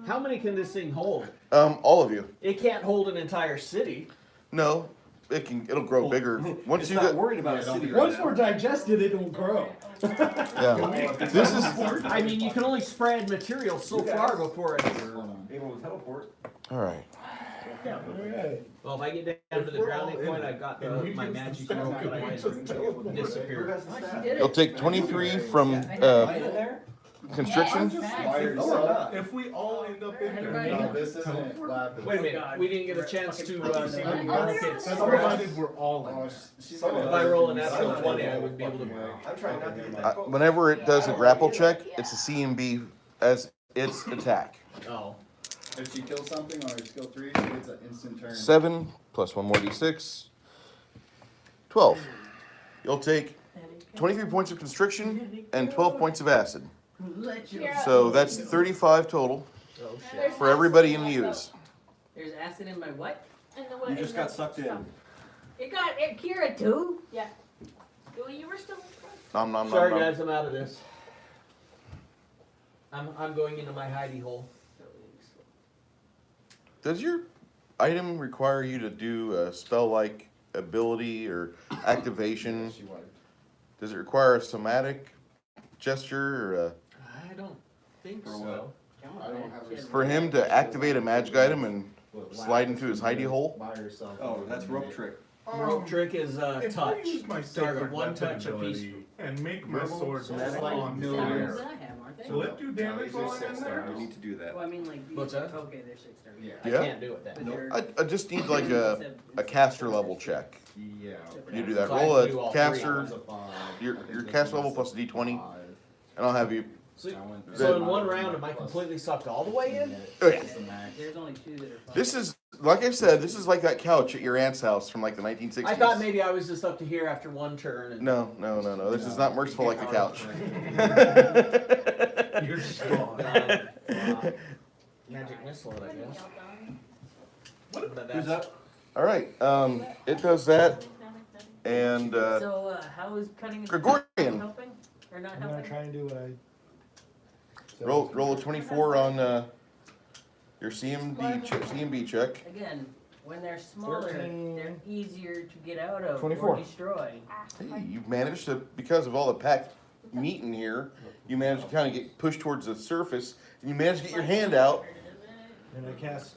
How many can this thing hold? All of you. It can't hold an entire city. No, it'll grow bigger. Once It's you not get, worried about a city right Once now. we're digested, it'll grow. yeah. This is I mean, you can only spread material so far before it's. Able to teleport. all right. Alright. Well, if I get down to the drowning point, I've got my magic spell that I can disappear. You'll take 23 from In there? constriction. By yourself. If we all end up in there. No, this isn't lapis. Wait a minute, we didn't get a chance to see what markets. That's provided we're all in. Oh, there. she's If I roll a natural 20, I would be able to. I'm trying not to get that close. Whenever it does a grapple check, it's a C and B as its attack. Oh. If she kills something on her skill 3, she gets an instant turn. 7 plus 1 more d6. 12. You'll take 23 points of constriction and 12 points of acid. So that's 35 total Oh shit. for everybody in the use. There's acid in my what? And the You just got sucked in. It got Kira too. Yeah. Well, you were still. Nom nom nom Sorry nom. guys, I'm out of this. I'm going into my hidey hole. Does your item require you to do a spell-like ability or activation? She wiped. Does it require a somatic gesture or I don't think For so. I don't have her for him to activate a magic item and slide into his hidey hole? by herself. Oh, that's rope trick. Rope trick is If I touch. use my Target sacred one weapon touch apiece. ability and make my Verbal, sword somatic, on Sounds fire, that I have, aren't they? will it do damage while I'm in there? You need to do that. Well, I mean like. What's that? Okay, they're 6:30. Yeah. I Yeah? can't do it then. But they're- I just need like a caster level check. Yeah. You do that. So I Roll have to do a all caster, That was a 5. your I think cast this level was plus a d20, 5. and I'll have you. So, I went through so in five one and round, then am I plus- completely sucked all the way in? Oh, yeah. That's the max. There's only 2 that are fine. This is, like I said, this is like that couch at your aunt's house from like the 1960s. I thought maybe I was just up to here after one turn. And No. This is not merciful like the couch. You're just gone. Magic missile, I guess. What? But Who's that's- up? All right, it does that, and So how is cutting it Gregorian. helping or not I'm gonna helping? try and do what I. roll a 24 on your CMB check. Again, when they're smaller, 13. they're easier to get out of 24. or destroy. Hey, you managed to, because of all the packed meat in here, you managed to kind of get pushed towards the surface, and you managed to get your hand out. And I cast.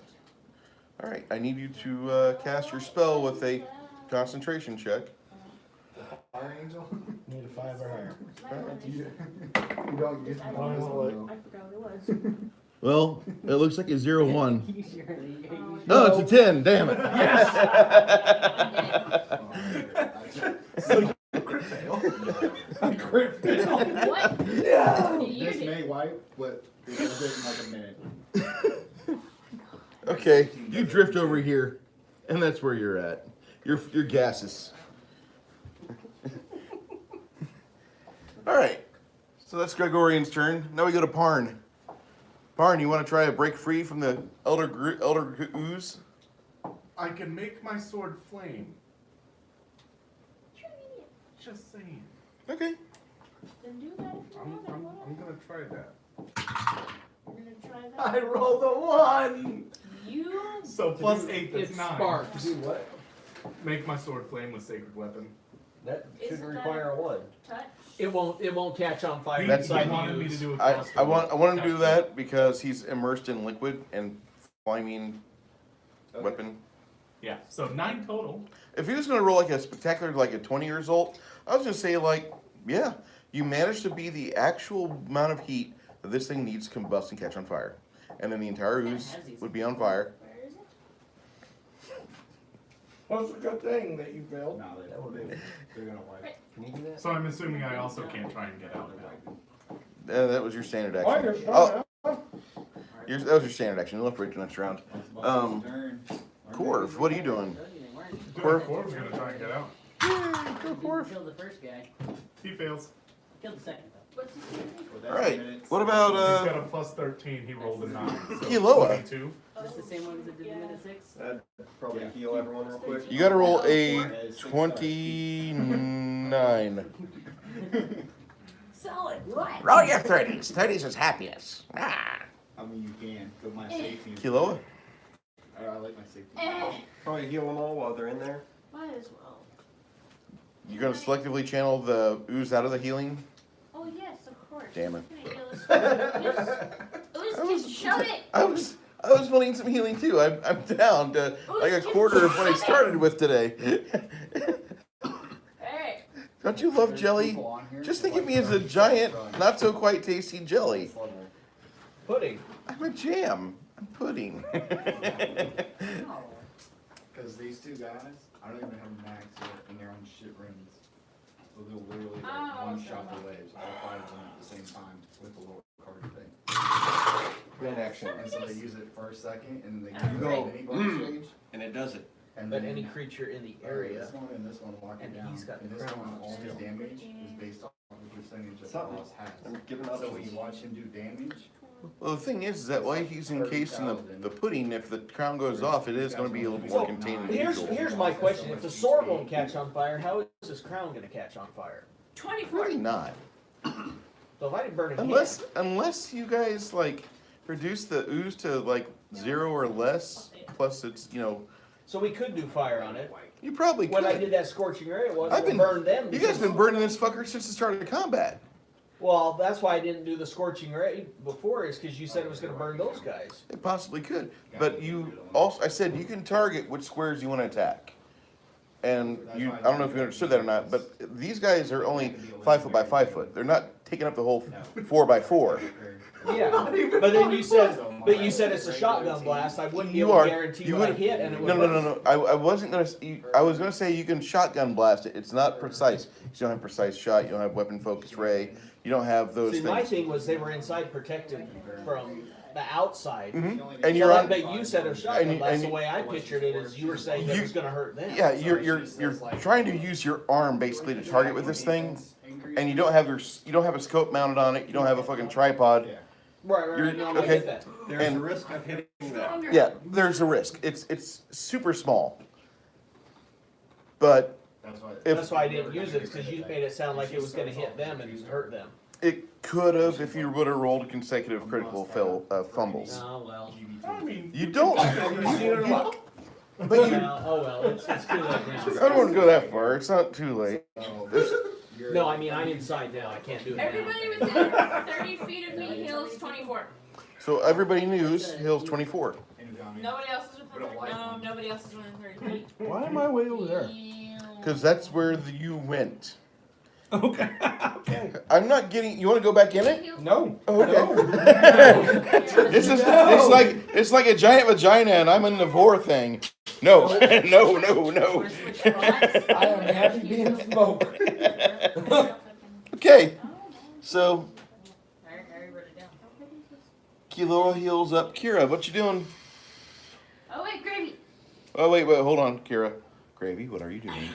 All right, I need you to cast your spell with a concentration check. Fire Angel? Need a 5 or higher. You don't use I don't know what- I forgot what it was. Well, it looks like a 0-1. You surely- you No, it's a 10. Damn it. Crit fail. Crit fail. What? Yeah. You This did. may wipe, but it will take like a minute. Okay, you drift over here, and that's where you're at. Your gases. All right, so that's Gregorian's turn. Now we go to Parn. Parn, you want to try to break free from the elder ooze? I can make my sword flame. Just saying. Okay. Then do that if you want. I'm gonna try that. We're gonna try that. I rolled a 1. You. So plus 8, that's It 9. sparks. what? Make my sword flame with sacred weapon. That Isn't shouldn't that require a 1. Touch. It won't catch on fire. He That's inside wanted the me to ooze. do a I crossbow. want him to do that because he's immersed in liquid and flaming weapon. Yeah, so 9 total. If he was going to roll like a spectacular, like a 20 result, I was going to say, like, yeah, you managed to be the actual amount of heat that this thing needs to combust and catch on fire. And then the entire ooze would be on fire. Where is it? Well, it's a good thing that you failed. No, they're gonna wipe. Can you do that? So I'm assuming I also can't try and get out now. That was your standard Oh, action. you're Oh, fine. that was your standard action. You'll have to wait till next round. Corv, what are you doing? Corv's gonna try and get out. Go Corv. Killed the first guy. He fails. Killed the second though. What's his name? Alright, what He's about, got a plus 13, he rolled a 9. So Kiloa. 22. Is this the same one as it did in minute 6? That'd probably heal everyone real quick. you gotta roll a 29. Solid. What? Roll your 30s. 30s is happiness. Ah. I mean, you can. Go my safety. Kiloa? I like my safety. Probably heal them all while they're in there. Might as well. You're gonna selectively channel the ooze out of the healing? Oh yes, of course. Damn it. Can I heal this? Ooze, just shove it. I was wanting some healing too. I'm down to like a quarter of what I started with today. Hey. Don't you love jelly? Just think of me as a giant, not so quite tasty jelly. Pudding. I'm a jam. I'm pudding. Because these two guys, I don't even have max yet, and they're on shit rings. So they'll literally like one shot the waves, all 5 of them at the same time with the little card thing. Red action. And so they use it first, second, and then they You go go, any bonus stage. and it does it. And But then any creature in the area. This one and this one lock it And down. he's got and the this crown one, on all his still. damage is based off of the percentage that the Something. boss has. I'm giving So up. when you watch him do damage, Well, the thing is that while he's encased in the pudding, if the crown goes off, it is going to be a little more So, contained. here's my question. If the sword won't catch on fire, how is this crown gonna catch on fire? 24. Really not. So if I didn't burn it Unless you guys like reduce the ooze to like 0 or less, plus it's so we could do fire on it. you probably could. When I did that scorching area, it wasn't I've been burn them. You guys been burning this fucker since the start of the combat. Well, that's why I didn't do the scorching ray before, is because you said it was going to burn those guys. It possibly could, but you also I said you can target which squares you want to attack, and I don't know if you understood that or not, but these guys are only 5 foot by 5 foot. They're not taking up the whole 4 by 4. Yeah, but then you said it's a shotgun blast. I wouldn't be able to guarantee what I hit, and it would. No. I wasn't gonna. I was gonna say you can shotgun blast it. It's not precise. You don't have precise shot. You don't have weapon focus ray. You don't have those See, things. my thing was they were inside protected from the outside. And So you're on. but you said a shotgun and blast. you- The way I pictured it is you were saying that it was going to hurt them. Yeah, you're trying to use your arm basically to target with this thing, and you don't have a scope mounted on it. You don't have a fucking tripod. Right. You're- No, I okay. get that. There's a risk of hitting that. Yeah, there's a risk. It's super small. But That's why I didn't use it, because you made it sound like it was going to hit them and hurt them. it could have if you would have rolled consecutive critical fumbles. Oh well. I mean, You don't. Have you seen her luck? But you. Oh well. It's too late I now. don't want to go that far. It's not too late. No, I mean I'm inside now. I can't do it now. Everybody within 30 feet of me heals 24. So everybody knows Hill's 24. Nobody else is within 30. No, nobody else is within 30 feet. Why am I way over there? Because that's where you went. Okay. Okay. I'm not getting. You want to go back in it? No. Okay. It's like a giant vagina, and I'm in the vor thing. No, no. I am happy being smoke. Okay, so I wrote it down. Kilo heals up. Kira, what you doing? Oh wait, gravy. Oh wait, hold on, Kira. Gravy, what are you doing?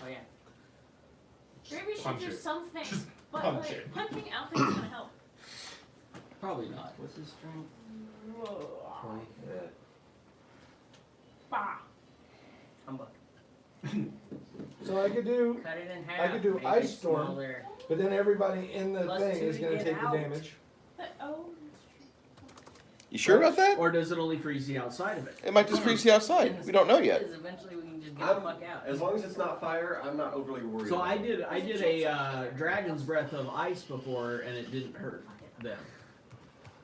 Oh yeah. Gravy should Punch do it. something. Just But punch like, it. punching out things is gonna help. Probably not. What's his strength? Whoa. Bah. Humbug. So I could do, Cut it in half. could do make Ice it Storm. smaller. but then everybody in the Plus thing 2 is to gonna get take the out. damage. But, oh. You sure about that? Or does it only freeze the outside of it? It might just freeze you outside. And We don't know the yet. is eventually we can just get the fuck out. As long as it's not fire, I'm not overly worried. So about I it. did a dragon's breath of ice before, and it didn't hurt them.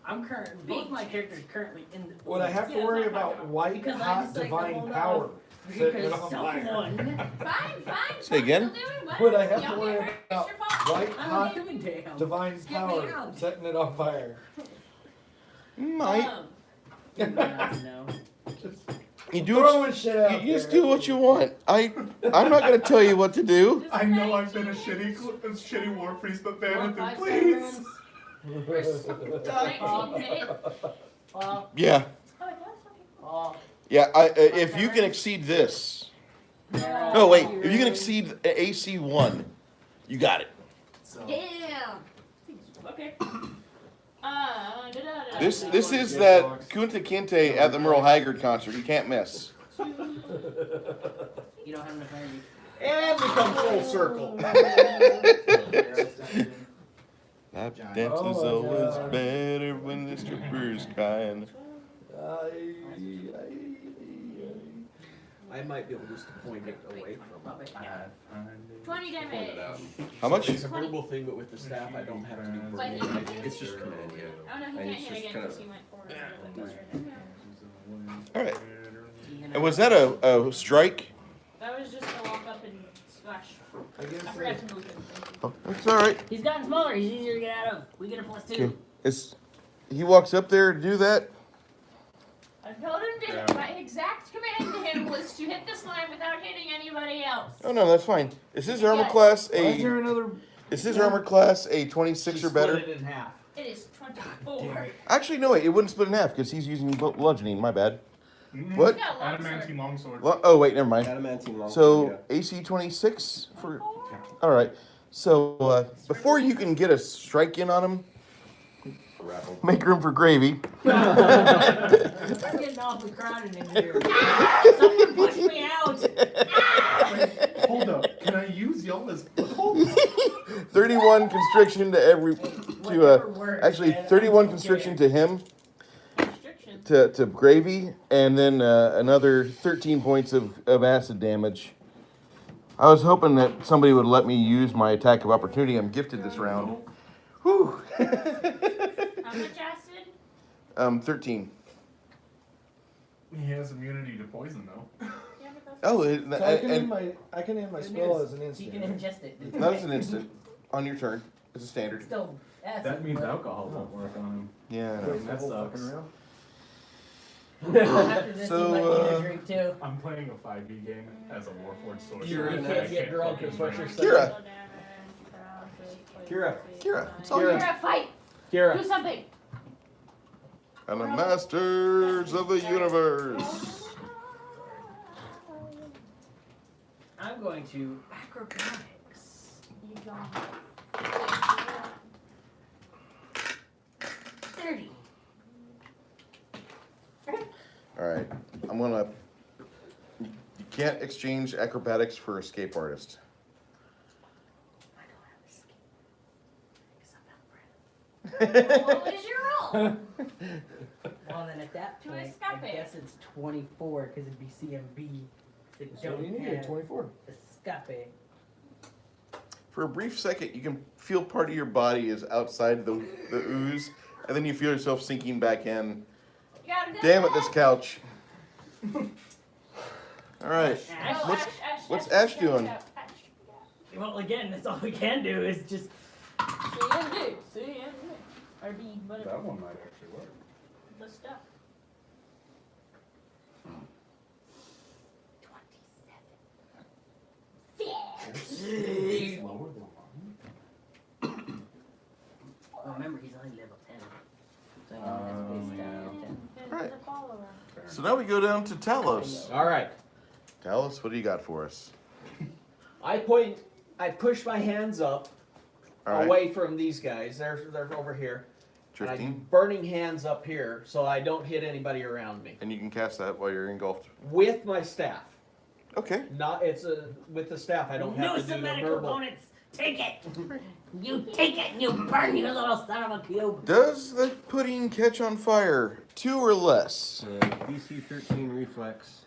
Both my characters currently in the. Would I have to worry about white Because I hot just like to divine hold power? off setting it Because on fire? someone. Fine. Say again? Still doing what? Would I have Y'all to worry get hurt, about it's your fault. white I'm hot giving damn. divine Just get me power out. setting it on fire? Might. No. You do what Throwing shit out you just there. do what you want. I'm not gonna tell you what to do. I know I've been a shitty war priest, but Vanathan, 5 please. seconds. 19 minutes. Well, Yeah. Oh, it does? well, Yeah, if you can exceed this. No, wait. If you can exceed AC 1, you got it. Damn. Okay. This is that Kunta Kinte at the Merle Haggard concert. You can't miss. you don't have enough energy. And we come full circle. Lap dances Oh my always God. better when the stripper's kind. I might be able just to point it away from it. 20 damage. How much? It's a verbal thing, but with the staff, I don't have to do But verbal. he can't It's just see. command, yeah. Oh no, he And can't it's hit just again kind because of- he went forward. a little bit closer. All right. And was that a strike? That was just to walk up and smash. I guess I forgot to move him. Oh, that's all right. He's gotten smaller. He's easier to get out of. We get a +2. Okay. He walks up there to do that. I told him to, my exact command to him was to hit the slime without hitting anybody else. Oh no, that's fine. Is his armor class Why is there a? another? Is his armor class a 26 or better? Split it in half. It is 24. Actually, no. Wait, it wouldn't split in half because he's using bludgeoning. My bad. What? No, longsword. Adamantine longsword. Oh wait, never mind. Adamantine long. So AC 26 for. All right. So before you can get a strike in on him, make room for gravy. I'm getting awfully crowded in here. Someone push me out. Hold up, can I use y'all as puddles? 31 constriction to every. Whatever works, Actually, man. 31 I don't constriction care. to him. Restriction. To gravy, and then another 13 points of acid damage. I was hoping that somebody would let me use my attack of opportunity. I'm gifted this round. Whew. How much acid? 13. He has immunity to poison though. Yeah, but that's Oh, So I can end my Good spell news. as an You instant. can right? ingest it. that was an instant on your turn. It's a standard. Still acid. That means but- alcohol won't work on him. Yeah. Waste the That whole sucks. fucking round. After this, So, he might need uh, a drink too. I'm playing a 5e game as a Warforged sorcerer. You I can't get drunk fucking is what you're win. saying. Kira. Kira. Kira, it's all you. Kira, fight! Do Kira. something! And the masters of the universe. I'm going to acrobatics. You don't. 30. All right. I'm gonna. You can't exchange acrobatics for escape artist. I don't have escape. 'Cause I'm not What was your roll? Well, then at that To point, escape I it. guess it's 24 because it'd be CMB. They So what do you don't need? have 24. escape. For a brief second, you can feel part of your body is outside the ooze, and then you feel yourself sinking back in. You gotta do Damn it, that. this couch. All right. Ash? Oh, What's- Ash, what's Ash, Ash doing? Ash. Well, again, that's all we can do is just. CMD. Or D, whatever. That one might actually work. The stuff. 27. It's lower than mine. Well, remember, he's only level 10. So I know that's based on 10. Right. The follower. So now we go down to Talos. All right. Talos, what do you got for us? I push my hands up All right. away from these guys. They're over here. And I do Drifting. burning hands up here so I don't hit anybody around me. And you can cast that while you're engulfed. With my staff. Okay. Not with the staff. I don't have No to do the somatic verbal. components! Take it! You take it and you burn, you little son of a cube! Does the pudding catch on fire? 2 or less? DC 13 reflex.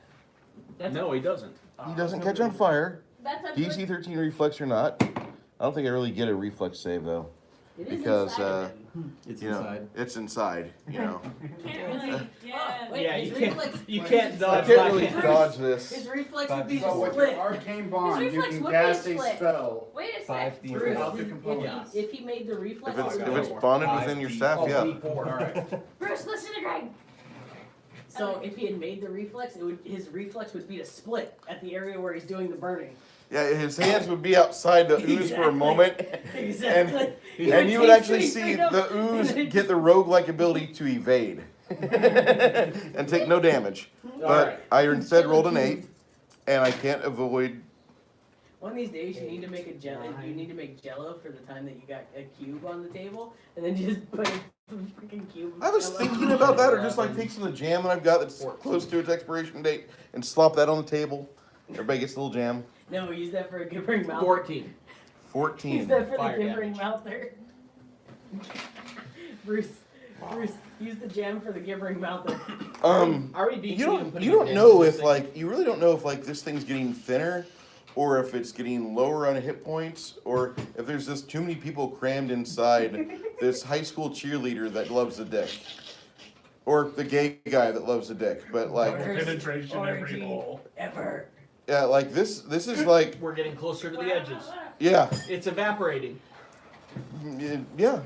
No, he doesn't. He doesn't catch on fire. That's a DC 13 reflex or not. I don't think I really get a reflex save though. It is Because, inside of him. It's you know, inside. it's inside. You know, Can't really. Yeah. Wait, Yeah, his you can't. reflex. You can't I dodge. can't really lightning. dodge this. His reflex would be So to So with your split. arcane bond, you reflex can would be cast a split. spell. Wait a 5 sec. defense. Without the Bruce, components. if he made the reflex, If it's Oh, if it's God. bonded 5 within your D- staff, Oh, yeah. D4. All right. Bruce, listen to Greg. so if he had made the reflex, his reflex would be to split at the area where he's doing the burning. Yeah, his hands would be outside the ooze for a Exactly. moment, Exactly. and you would take actually 3 see freedom, the and ooze then get the rogue-like ability to evade and take no damage. But I instead rolled an 8, and I can't avoid. One of these days, you need to make a jello. You need to make Jello for the time that you got a cube on the table, and then just put a freaking cube. of I was Jell-O. thinking about that, or just like take some of the jam that I've got that's close to its expiration date and slop that on the table. Everybody gets a little jam. No, use that for a gibbering mouth. 14. Use 14. that for Fire the gibbering damage. mouth there. Bruce, use the gem for the gibbering mouth there. RED You don't know if like you really don't know if like this thing's getting thinner, or if it's getting lower on hit points, or if there's just too many people crammed inside this high school cheerleader that loves the dick, or the gay guy that loves the dick. But like, Penetration every Orgy hole. ever. yeah, like this is like, We're getting closer to the edges. yeah, It's evaporating. yeah.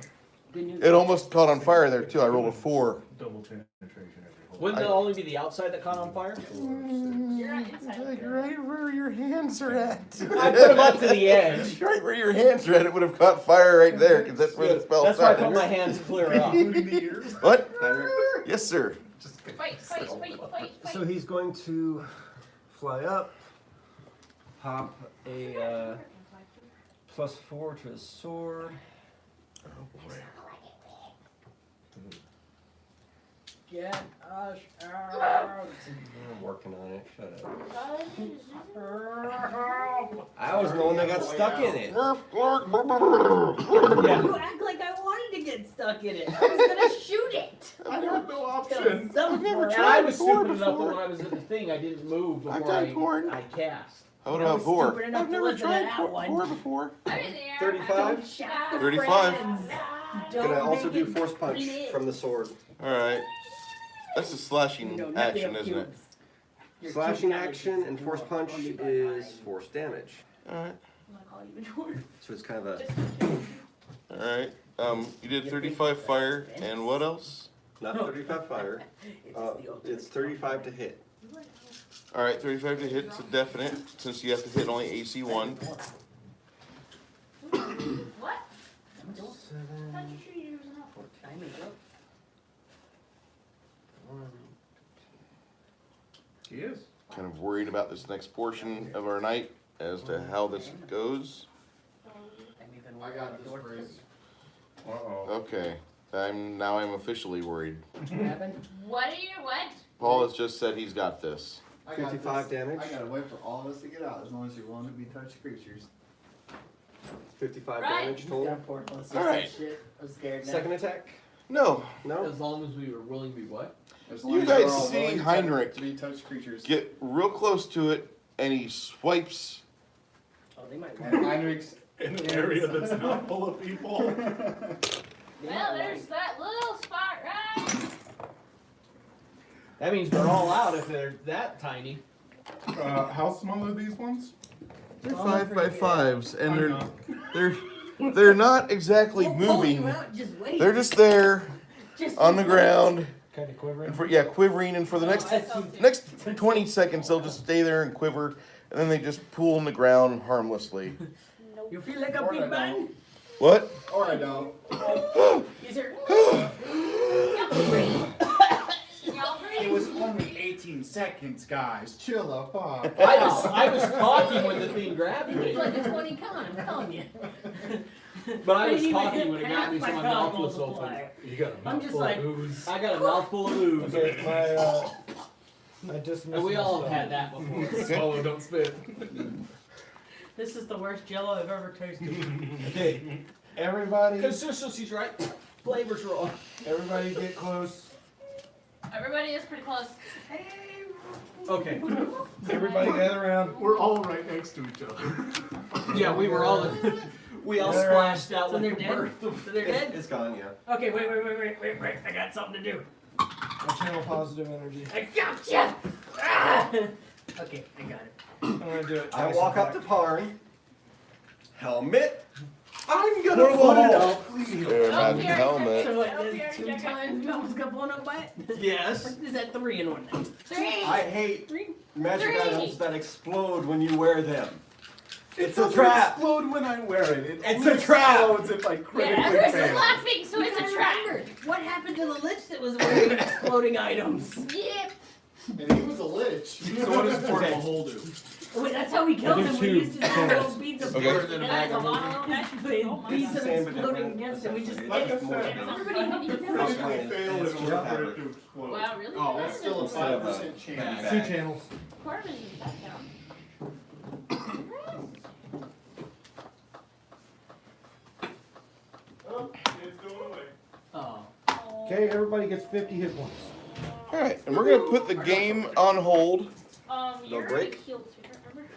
Good news. It almost caught on fire there too. I rolled a 4. Double penetration every hole. Wouldn't it only be the outside that caught on fire? You're on inside. Like right where your hands are at. I put them up to the edge. Right where your hands are at, it would have caught fire right there, because that's where the spell That's why I started. put my hands clear up. Including the ears. What? Yes, sir. Fight. So he's going to fly up, pop a +4 to his sword. Oh boy. Get us out. I'm working on it. Shut up. Help. I was the one that got stuck in it. You act like I wanted to get stuck in it. I was gonna shoot it. I had no option. I've never And tried I was porn stupid enough that before. when I was at the thing, I didn't move I've before done porn. I cast. What about Vor? Stupid enough I've to never listen to tried that Vor one. before. I'm in there. 35. Shout to 35. friends. Gonna Don't also make do it force punch clean it. from the sword. Alright. That's a You slashing don't have to action, have isn't it? cubes. Your Slashing cube damage action is and force more punch only by is nine. force damage. Alright. I'm gonna call you Jordan. So it's kind of a Alright. You did 35 fire, and what else? not 35 fire. It's the ultimate It's 35 to hit. Alright, 35 to hit, it's a definite, since you have to hit only AC 1. What? 7. How'd you shoot yours enough? Time is up. 1. He is. Kind of worried about this next portion of our night as to how this goes. I'm even I worried got about this door phrase. Uh-oh. Okay. I'm officially worried. What happened? What are you? What? Paul has just said he's got this. I got 55 this. damage. I gotta wait for all of us to get out, as long as you're willing to be touched creatures. 55 Right. damage He's total. got portals. All right. Shit. I'm scared now. Second attack. No. No. As long as we were willing to be what? As You long as guys you're all see willing Heinrich to be touched creatures. Get real close to it, and he swipes. Oh, they might And want Heinrich's In an area that's not full of people. Well, there's that little spot, right? That means we're all out if they're that tiny. How small are these ones? They're Oh, 5 by 5s, and I they're know. they're not exactly We'll pull you moving. out, just wait. They're just there Just on the wait. ground, Kind of quivering. and for quivering, and for the next 20 seconds they'll just stay there and quiver, and then they just pool on the ground harmlessly. You feel like a big man? What? Or I don't. Is there? Y'all It breathe. was only 18 seconds, guys. Chill the fuck. I was talking when the thing grabbed It's me. like a 20 con, I'm telling you. But I was Didn't even talking hit when it got me, so half my my mouth power was open. multiplier. You got a I'm just mouthful like- of ooze. I got a mouthful of ooze. Okay, I just missed And we my all stuff. have had that before. Swallow, don't spit. This is the worst Jello I've ever tasted. Okay, everybody, Consistency's right. Flavor's wrong. everybody get close. Everybody is pretty close. Okay. Everybody gather around. We're all right next to each other. Yeah, we were all. We all Yeah. splashed out So like they're a dead? bird. So they're dead? It's gone, yeah. Okay, wait. I got something to do. I channel positive energy. I gotcha! Ah! Okay, I got it. I'm gonna do it. I twice walk in up to fact. Parn. Helmet. I'm Pour gonna the put it hole. out. Please. Air magic here. helmet. So what, Oh, there's here, 2 here, times you almost got blown up by it? Yes. Or is that 3 in one now? 3. I hate Three? magic 3. items that explode when you wear them. It's a doesn't trap. explode when I wear it. It It's only a trap. explodes if I Yeah, critically Chris is fail. laughing, so it's a trap. Remember, what happened to the lich that was wearing exploding items? Yep. And he was a lich. So what does portable hole do? Wait, that's how we killed him. We used his little beads of Okay. Yeah, that's a lot. beads of Same, but exploding different. against him. We just Like I hit said, it. Everybody had to critically Mine fail is in order for fabric. it to explode. Wow, really? Oh, that's still a Instead of a 5% chance. bag. 2 channels. Corbin is back down. Oh, it's going away. Oh. Okay, everybody gets 50 hit points. Alright, and we're gonna put the game on hold. You're break? already healed, sweetheart, remember?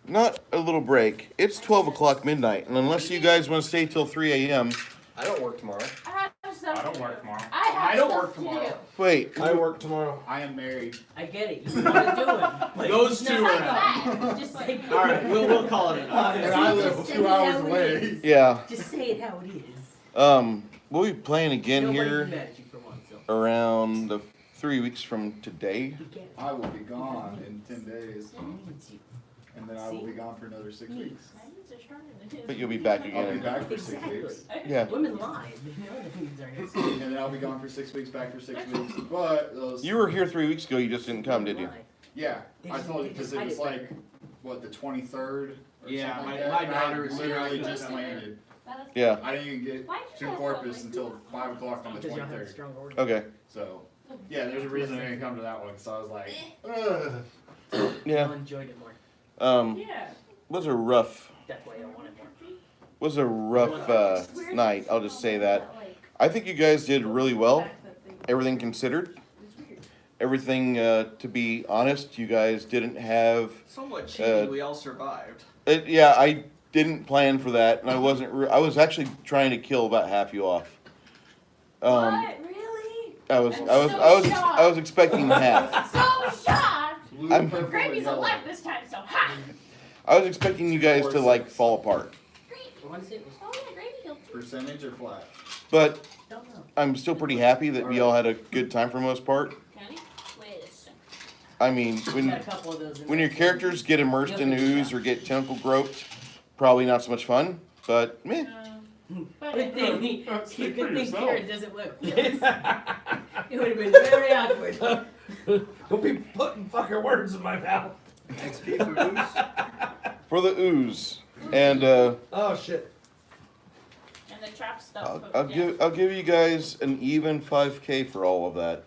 Not a little break. It's 12 o'clock midnight, and unless you guys want to stay till 3 a.m. I don't work tomorrow. I have stuff I don't to work do. tomorrow. I have I don't stuff work to tomorrow. do. Wait, I work tomorrow. I am married. I get it. You want to do it. But Those it's two not are like out. that. Just say All right, we'll call it a night. And I live Just say 2 it hours how it away. is. yeah. Just say it how it is. We'll be playing again Nobody here be mad at you for once, so. around the 3 weeks from today. You get it. I will be gone in 10 days. That means you. And then I will be gone for another 6 weeks. My needs are stronger than his. But you'll be back I'll be again. back for 6 Exactly. weeks. Yeah. Women lie. They know the needs are his. And then I'll be gone for 6 weeks, back for 6 weeks. But those. You were here 3 weeks ago, you just didn't come, did you? Yeah, They I just- told they you because just it hide was it like, what, the 23rd? Or Yeah, something my- like that? my And I daughter was here. literally I just couldn't- landed. Yeah. I didn't even get Why'd you to have Corpus that? until 5 o'clock on the Because y'all have a 23rd. strong order. Okay. So, yeah, there's a reason I didn't come to that one. So I was like, ugh. Yeah. Y'all enjoyed it more. Yeah. Was a rough That's why I wanted more. was a rough night. I'll just say that. I think you guys did really well. Everything considered. Everything, to be honest, you guys didn't have. Somewhat cheating, we all survived. Yeah, I didn't plan for that, and I wasn't. I was actually trying to kill about half you off. What? Really? I was. I'm I was. so I was. shocked. I was expecting half. So shocked! Blue, I'm- purple, and Gravy's yellow. alive this time, so ha! I was expecting you guys to like fall apart, Once it was. Oh yeah, Gravy healed too. Percentage or flat? but Don't know. I'm still pretty happy that we all had a good time for the most part. Kenny? Wait a second. I mean, We got a when couple of those in when there. your characters get immersed in ooze or get tentacle groped, probably not so much fun. But meh. But Good thing, Speak for good thing yourself. Karen doesn't look. It would have been very awkward. Don't be putting fucking words in my mouth. XP for Goose. For the ooze, and Oh shit. And the trap stuff. I'll give you guys an even 5K for all of that.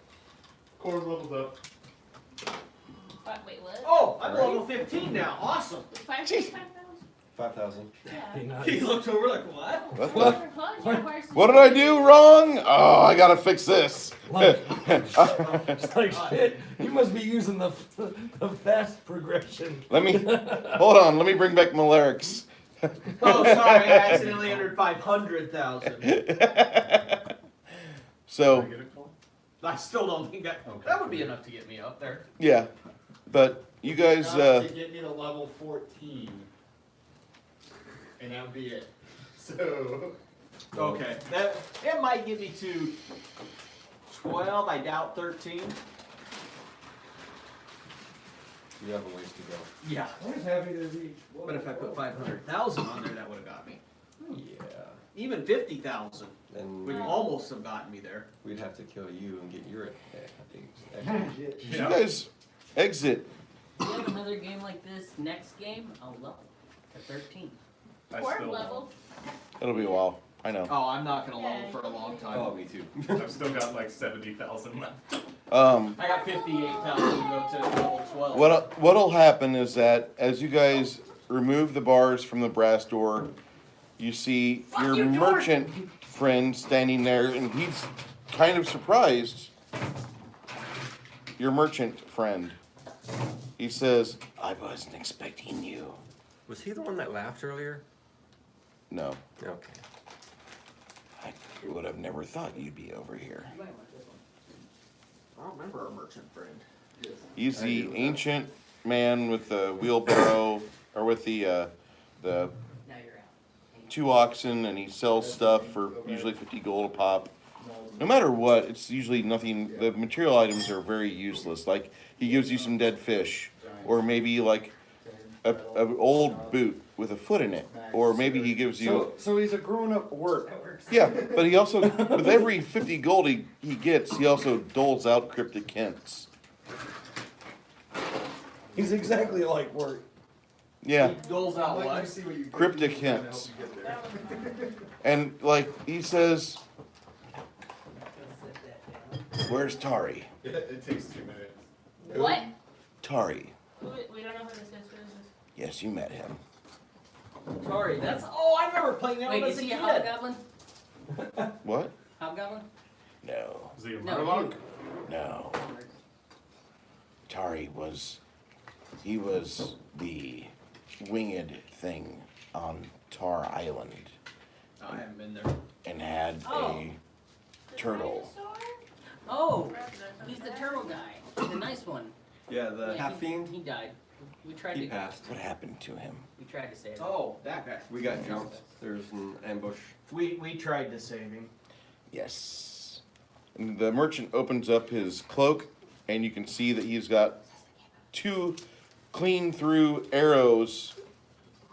Core levels up. Wait, what? Oh, I'm level 15 now. Awesome. 5,000? 5,000. Yeah. He looked over like, what? What Well, the? for fun, Jaguars- What did I do wrong? Oh, I gotta fix this. It's like shit. You must be using the fast progression. Let me hold on. Let me bring back my lyrics. Oh, sorry, I accidentally entered 500,000. So Get it, Cole? I still don't think that would be enough to get me up there. yeah, but you guys. Enough to get me to level 14. And that would be it. So. Okay, that it might get me to 12. I doubt 13. You have a ways to go. Yeah, I'm just happy to be. but if I put 500,000 on there, that would have got me. Yeah. Even 50,000 Then would almost have gotten me there. we'd have to kill you and get your Shit. Did you guys exit? If you have another game like this next game, I'll level to 13. I Fourth still level. It'll be a while. I know. Oh, I'm not gonna level for a long time. Oh, me too. I've still got like 70,000 left. I got 58,000 to go to level 12. What'll happen is that as you guys remove the bars from the brass door, you see your merchant friend standing there, and he's kind of surprised. Your merchant friend. He says, "I wasn't expecting you." Was he the one that laughed earlier? No. Okay. I would have never thought you'd be over here. I don't remember our merchant friend. He's the ancient man with the wheelbarrow, or with the Now you're out. 2 oxen, and he sells stuff for usually 50 gold a pop. No matter what, it's usually nothing. The material items are very useless. Like he gives you some dead fish, or maybe like a old boot with a foot in it, or maybe he gives you. So he's a grown-up work. Yeah, but he also, with every 50 gold he gets, he also doles out cryptic hints. He's exactly like work. Yeah, He doles out Let you what? see what you Cryptic can do to hints. help you get there. and like he says, "Where's Tari?" It takes 2 minutes. What? Tari. We don't know who this is. Who is this? Yes, you met him. Sorry, that's. Oh, I remember playing that Wait, one is as a he a kid. hobgoblin? What? Hobgoblin? No, Is he a No, Murloc? no. Tari was, he was the winged thing on Tar Island I haven't been there. and had Oh. a turtle. Oh, he's the turtle guy. The nice one. Yeah, the Yeah, half fiend. He died. We tried He to. passed. What happened to him? We tried to save him. Oh, that guy. We got jumped. There's an ambush. We tried to save him. Yes. And the merchant opens up his cloak, and you can see that he's got 2 clean through arrows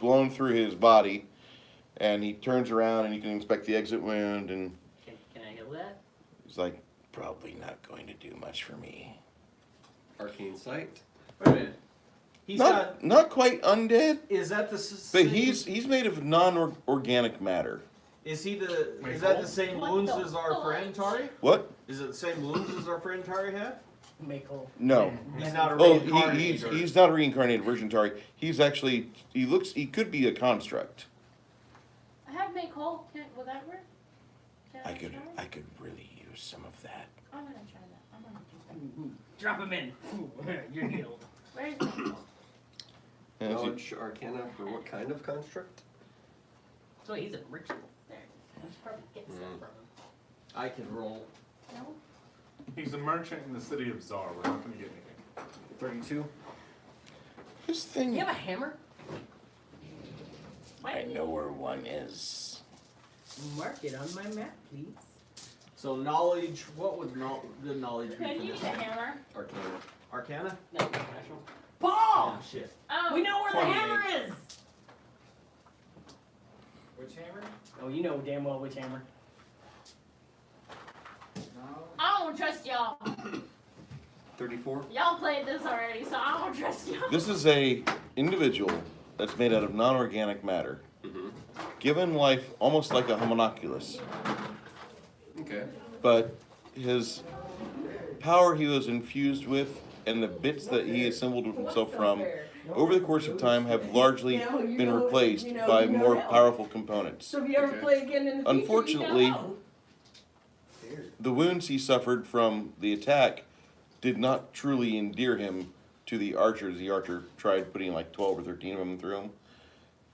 blown through his body. And he turns around, and you can inspect the exit wound, and Can I heal that? he's like, probably not going to do much for me. Arcane sight. Wait a minute. He's got. Not quite undead, Is that the? but he's made of non-organic matter. Is he the? Wait, Is that what? the same What wounds the as our fuck? friend Tari? What? Is it the same wounds as our friend Tari had? Make whole. No. He's not a Oh, reincarnated. he's not a reincarnated virgin Tari. He's actually, he could be a construct. I have make whole. Will that work? Can I try? could really use some of that. I'm gonna try that. I'm gonna do that. Drop him in. You're healed. Where's make whole? And as you- Knowledge Arcana for what kind of construct? So he's a ritual. There. I should probably get stuff from him. I can roll. No. He's a merchant in the city of Tsar. We're not gonna get anything. 32. This Do thing, you have a hammer? I know where one is. Mark it on my map, please. So knowledge. What would good knowledge be Okay, for you this? need a hammer. Arcana. Arcana. No, natural. Paul! Oh shit. Oh. We know where the 28. hammer is! Which hammer? Oh, you know damn well which hammer. No. I don't trust y'all. 34. Y'all played this already, so I don't trust y'all. This is a individual that's made out of non-organic matter, Mm-hmm. given life almost like a homunculus. Okay. But his power he was infused with and the bits that he assembled himself from over the course of time have largely been replaced by more powerful components. So if you ever Okay. play again in the future, Unfortunately, you know. the wounds he suffered from the attack did not truly endear him to the archers. The archer tried putting like 12 or 13 of them through him.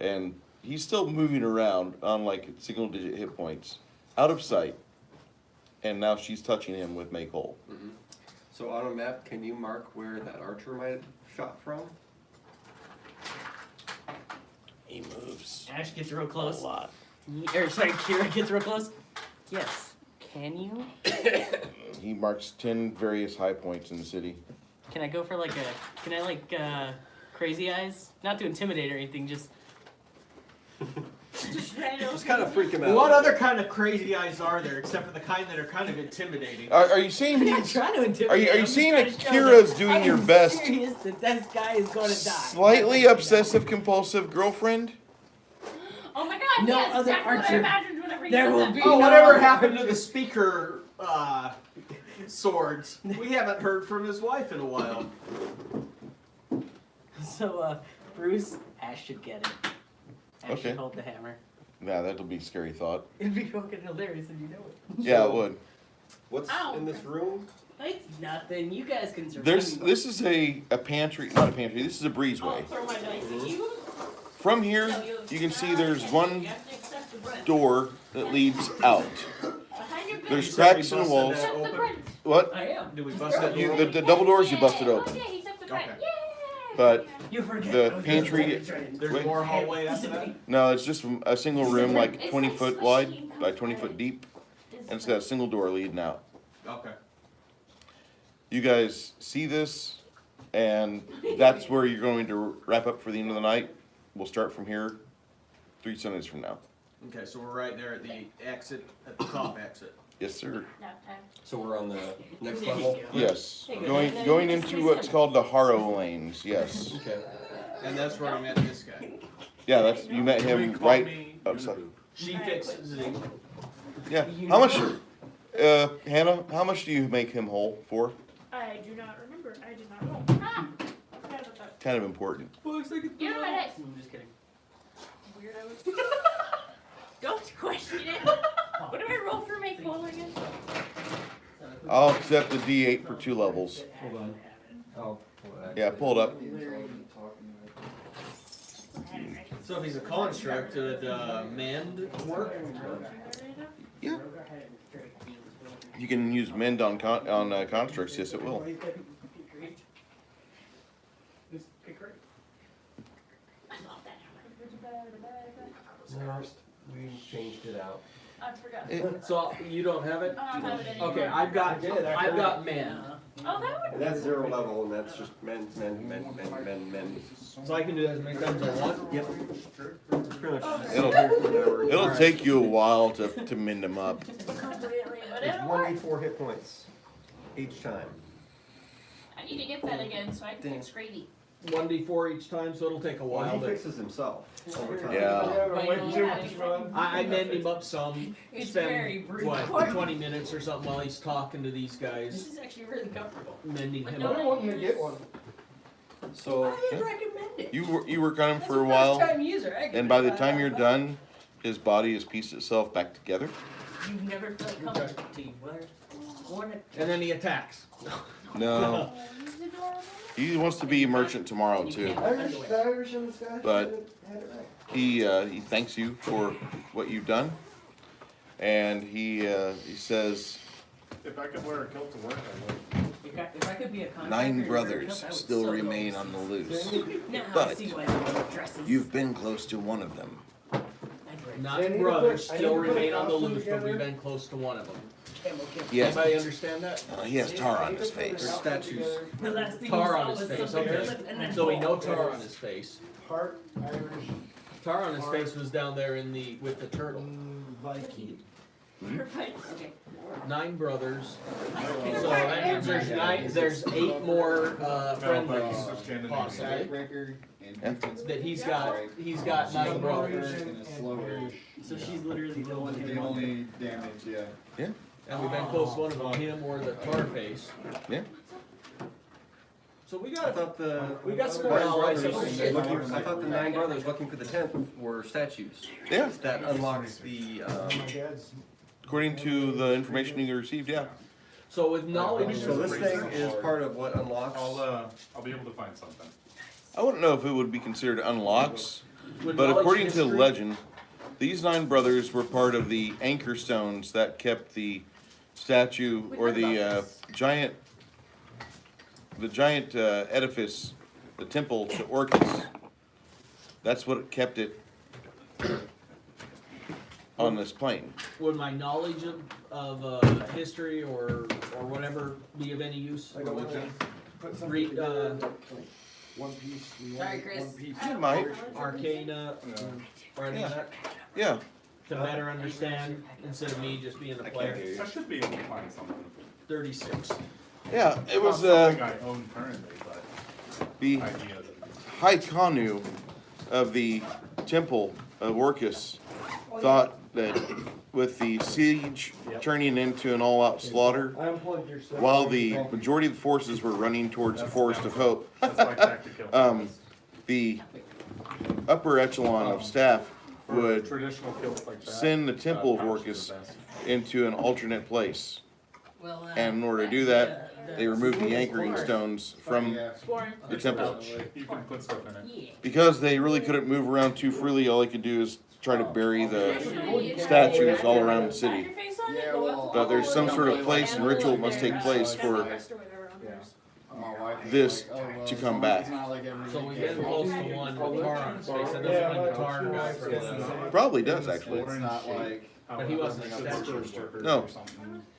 And he's still moving around on like single digit hit points, out of sight. And now she's touching him with make whole. Mm-hmm. So on a map, can you mark where that archer might have shot from? He moves Ash gets real a close. lot. Or sorry, Kira gets real close. Yes. Can you? He marks 10 various high points in the city. Can I go for like a? Can I like crazy eyes? Not to intimidate or anything. Just. Just random. Just kind of freak him out. What other kind of crazy eyes are there, except for the kind that are kind of intimidating? Are you saying I'm not he's trying to intimidate. Are you I'm just seeing trying that to show Kira's that doing I your am best? serious that this guy is going to die. slightly obsessive compulsive girlfriend? Oh my god, No yes, other exactly what I archer. imagined whenever you There said will that. be Oh, no- whatever happened to the speaker swords? We haven't heard from his wife in a while. So Bruce, Ash should get it. Ash Okay. should hold the hammer. Yeah, that'll be a scary thought. It'd be fucking hilarious if you know it. Yeah, it would. What's Ow. in this room? It's nothing. You guys can survive. This is a pantry, not a pantry. This is a I'll breezeway. throw my dice at you. From here, you can see there's one You have to accept door that leads out. Behind your There's back. cracks in the walls. He's up the front. What? I am. Do we bust that You, door? the double doors you busted open. Yeah, he's up the front. Okay. Yay! But You forget. the pantry, There's wait, more hallway after that? no, it's just a single room, like It's 20 like foot squishy wide and by 20 foot deep, and it's got a single door leading out. Okay. You guys see this, and that's where you're going to wrap up for the end of the night. We'll start from here 3 Sundays from now. Okay, so we're right there at the exit, at the top exit. Yes, sir. So we're on the next level? Yes. Going into what's called the Harrow lanes. Yes. Okay. And that's where I met this guy. Yeah, that's you met him right outside. She fixes him. Yeah. How much, Hannah? How much do you make him whole for? I do not remember. I did not roll. Ah! Forgot about that. Kind of important. Give him my dice. I'm just kidding. Weirdos. Don't question it. What do I roll for make whole again? I'll accept the D8 for 2 levels. Hold on. Oh, Yeah, pull it up. So if he's a construct, would mend work? Yeah. You can use mend on constructs. Yes, it will. I love that. No, we changed it out. I forgot. So you don't have it? I don't have it anymore. Okay, I've got mend. Oh, that would. And that's 0 level, and that's just mend. So I can do that as many times as I want? Yep. It's pretty much It'll take you a while to mend them up. Completely, but It's it'll work. 1d4 hit points each time. I need to get that again so I can fix Grady. 1d4 each time, so it'll take a Well, while. he But fixes himself over time. Yeah. I mend him up some. It's very Spend, brief. what, 20 minutes or something while he's talking to these This guys, is actually really comfortable. mending him No, up. I want to get one. So, I didn't recommend it. You work on him That's for a a while, first-time user. I and by the give it time a you're 5 done, his body has pieced itself back together. You've never felt comfortable to you. And then he attacks. No, he wants to be a merchant tomorrow too. Irish in this guy. But he thanks you for what you've done, and he says If I could wear a kilt to work, I would. If I could be a contractor 9 and wear a brothers kilt, I would still so remain go. on the loose, Now I but see why they wear dresses. you've been close to one of them. I'd wear 9 brothers I need still to put a remain on the costume loose, but together. we've been close to one of them. camel kill. Yes, Anybody understand that? he has tar on his there's face. statues. The last thing Tar you on saw his was face, something okay. slip and then So we know fall. tar on his face. Part Irish Tar on his face was down there in the with the turtle. Viking. Perfect. Okay. 9 brothers. So that means there's 8 more friendlies possibly. That he's got 9 brothers. So she's literally the one The only damage, yeah. And we've been close to one of them, him or the tar face. Yeah. So we I got thought the We got some 9 allies brothers up there. looking, I thought the 9 brothers looking for the 10th were statues. Yeah, That unlocks the, according to the information you received, yeah. So with knowledge, so this thing is part of what unlocks. I'll be able to find something. I wouldn't know if it would be considered unlocks, with but knowledge according to history- legend, these 9 brothers were part of the anchor stones that kept the statue or the giant edifice, the temple to Orcus. That's what kept it on this plane. would my knowledge of history or whatever be of any use? I don't want to put something Read, one piece. Sorry, Chris. One piece. You might, Arcana or any of that yeah. to better understand instead of me just being a player. I should be able to find something. 36. Yeah, it was Not something I own currently, but the ideas. High Kanu of the temple of Orcus thought that with the siege turning into an all-out slaughter, I unplugged your stuff. while the majority of the forces were running towards the Forest of Hope, That's my tactical. the upper echelon of staff For would traditional kilts like that. send the temple of pouch is Orcus the best. into an alternate place. Well, And in order to do that, they removed the anchoring stones from the temple. You can put stuff in it. Yeah. Because they really couldn't move around too freely, all they could do is try to bury the statues all around the city. But there's some sort of place and ritual must take place for this to come back. So we've been close to one with tar on his face. That doesn't mean the tar guy for the. Probably does, actually. It's not like. But he wasn't a statue. No,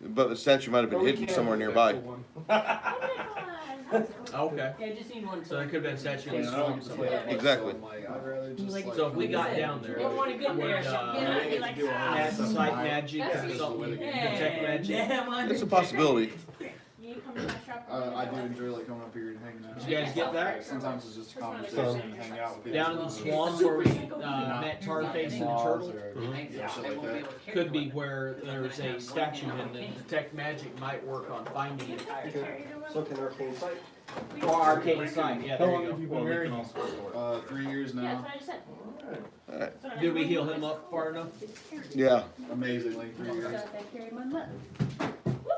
but the statue might have been hidden somewhere nearby. Okay. Yeah, just need one. So it could have been statue in the swamp somewhere. Exactly. So if we got down there, You don't want to get there. would Be like, add sight magic or something, detect magic? It's a possibility. You come to my shop. I do enjoy like coming up here and hanging out. Did you guys get that? Sometimes it's just a conversation and hang out with people. Down in the swamp where we met Tarface and the turtle? Yeah, shit like that. Could be where there's a statue and the detect magic might work on finding it. So can arcane sight. Or arcane sight, yeah, there you go. Well, we can also store 3 years Yeah, now. that's what I just said. Did we heal him up far enough? Yeah. Amazingly, 3 years.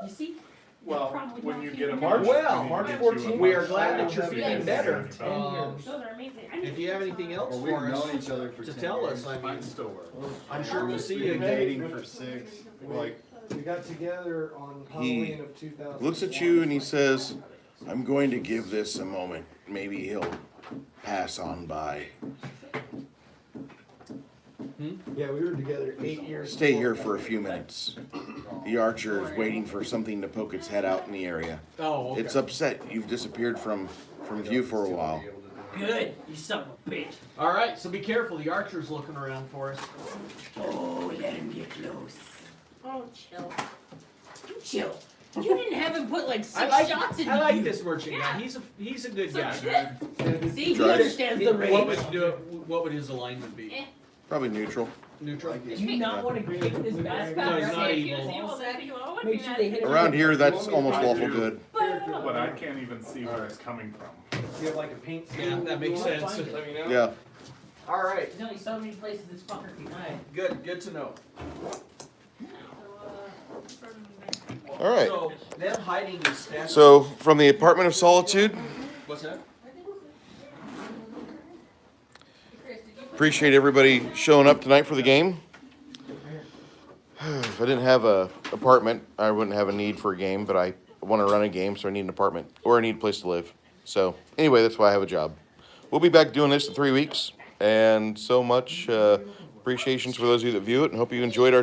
you see? Well, when you get a March- well, when you March get 14th. you a We are March glad that you're 14th, feeling it's better. 75. Those are amazing. If you have anything else Well, we've for us known each other for to 10 tell years. us, I mean, Mine still work. I'm sure we'll see We've you been again. dating for 6. Like, We got together on He Halloween of 2000. Looks at you and he says, I'm going to give this a moment. Maybe he'll pass on by. Yeah, we were together 8 years. Stay here for a few minutes. The archer is waiting for something to poke its head out in the area. Oh, okay. It's upset you've disappeared from view for a while. Good. You son of a bitch. All right, so be careful. The archer's looking around for us. Oh, let him get close. Oh, chill. Chill. You didn't have him put like 6 shots in I like you. this merchant guy. He's a good guy. See, he Drives. understands the What range. what would his alignment be? Probably neutral. Neutral. Do you not want to create this bad No, he's not If evil. he was evil, then he would Make be sure mad. they hit him. Around here, that's almost lawful good. But I can't even see where it's coming from. You have like a paint Yeah, scheme. that makes sense. Let me know. Yeah. All right, There's only so many places this fucker can hide. good to know. All right. So them hiding the statue. So, from the Apartment of Solitude, What's that? appreciate everybody showing up tonight for the game. If I didn't have a apartment, I wouldn't have a need for a game, but I want to run a game, so I need an apartment, or I need a place to live. So, anyway, that's why I have a job. We'll be back doing this in 3 weeks, and so much appreciations for those of you that view it, and hope you enjoyed our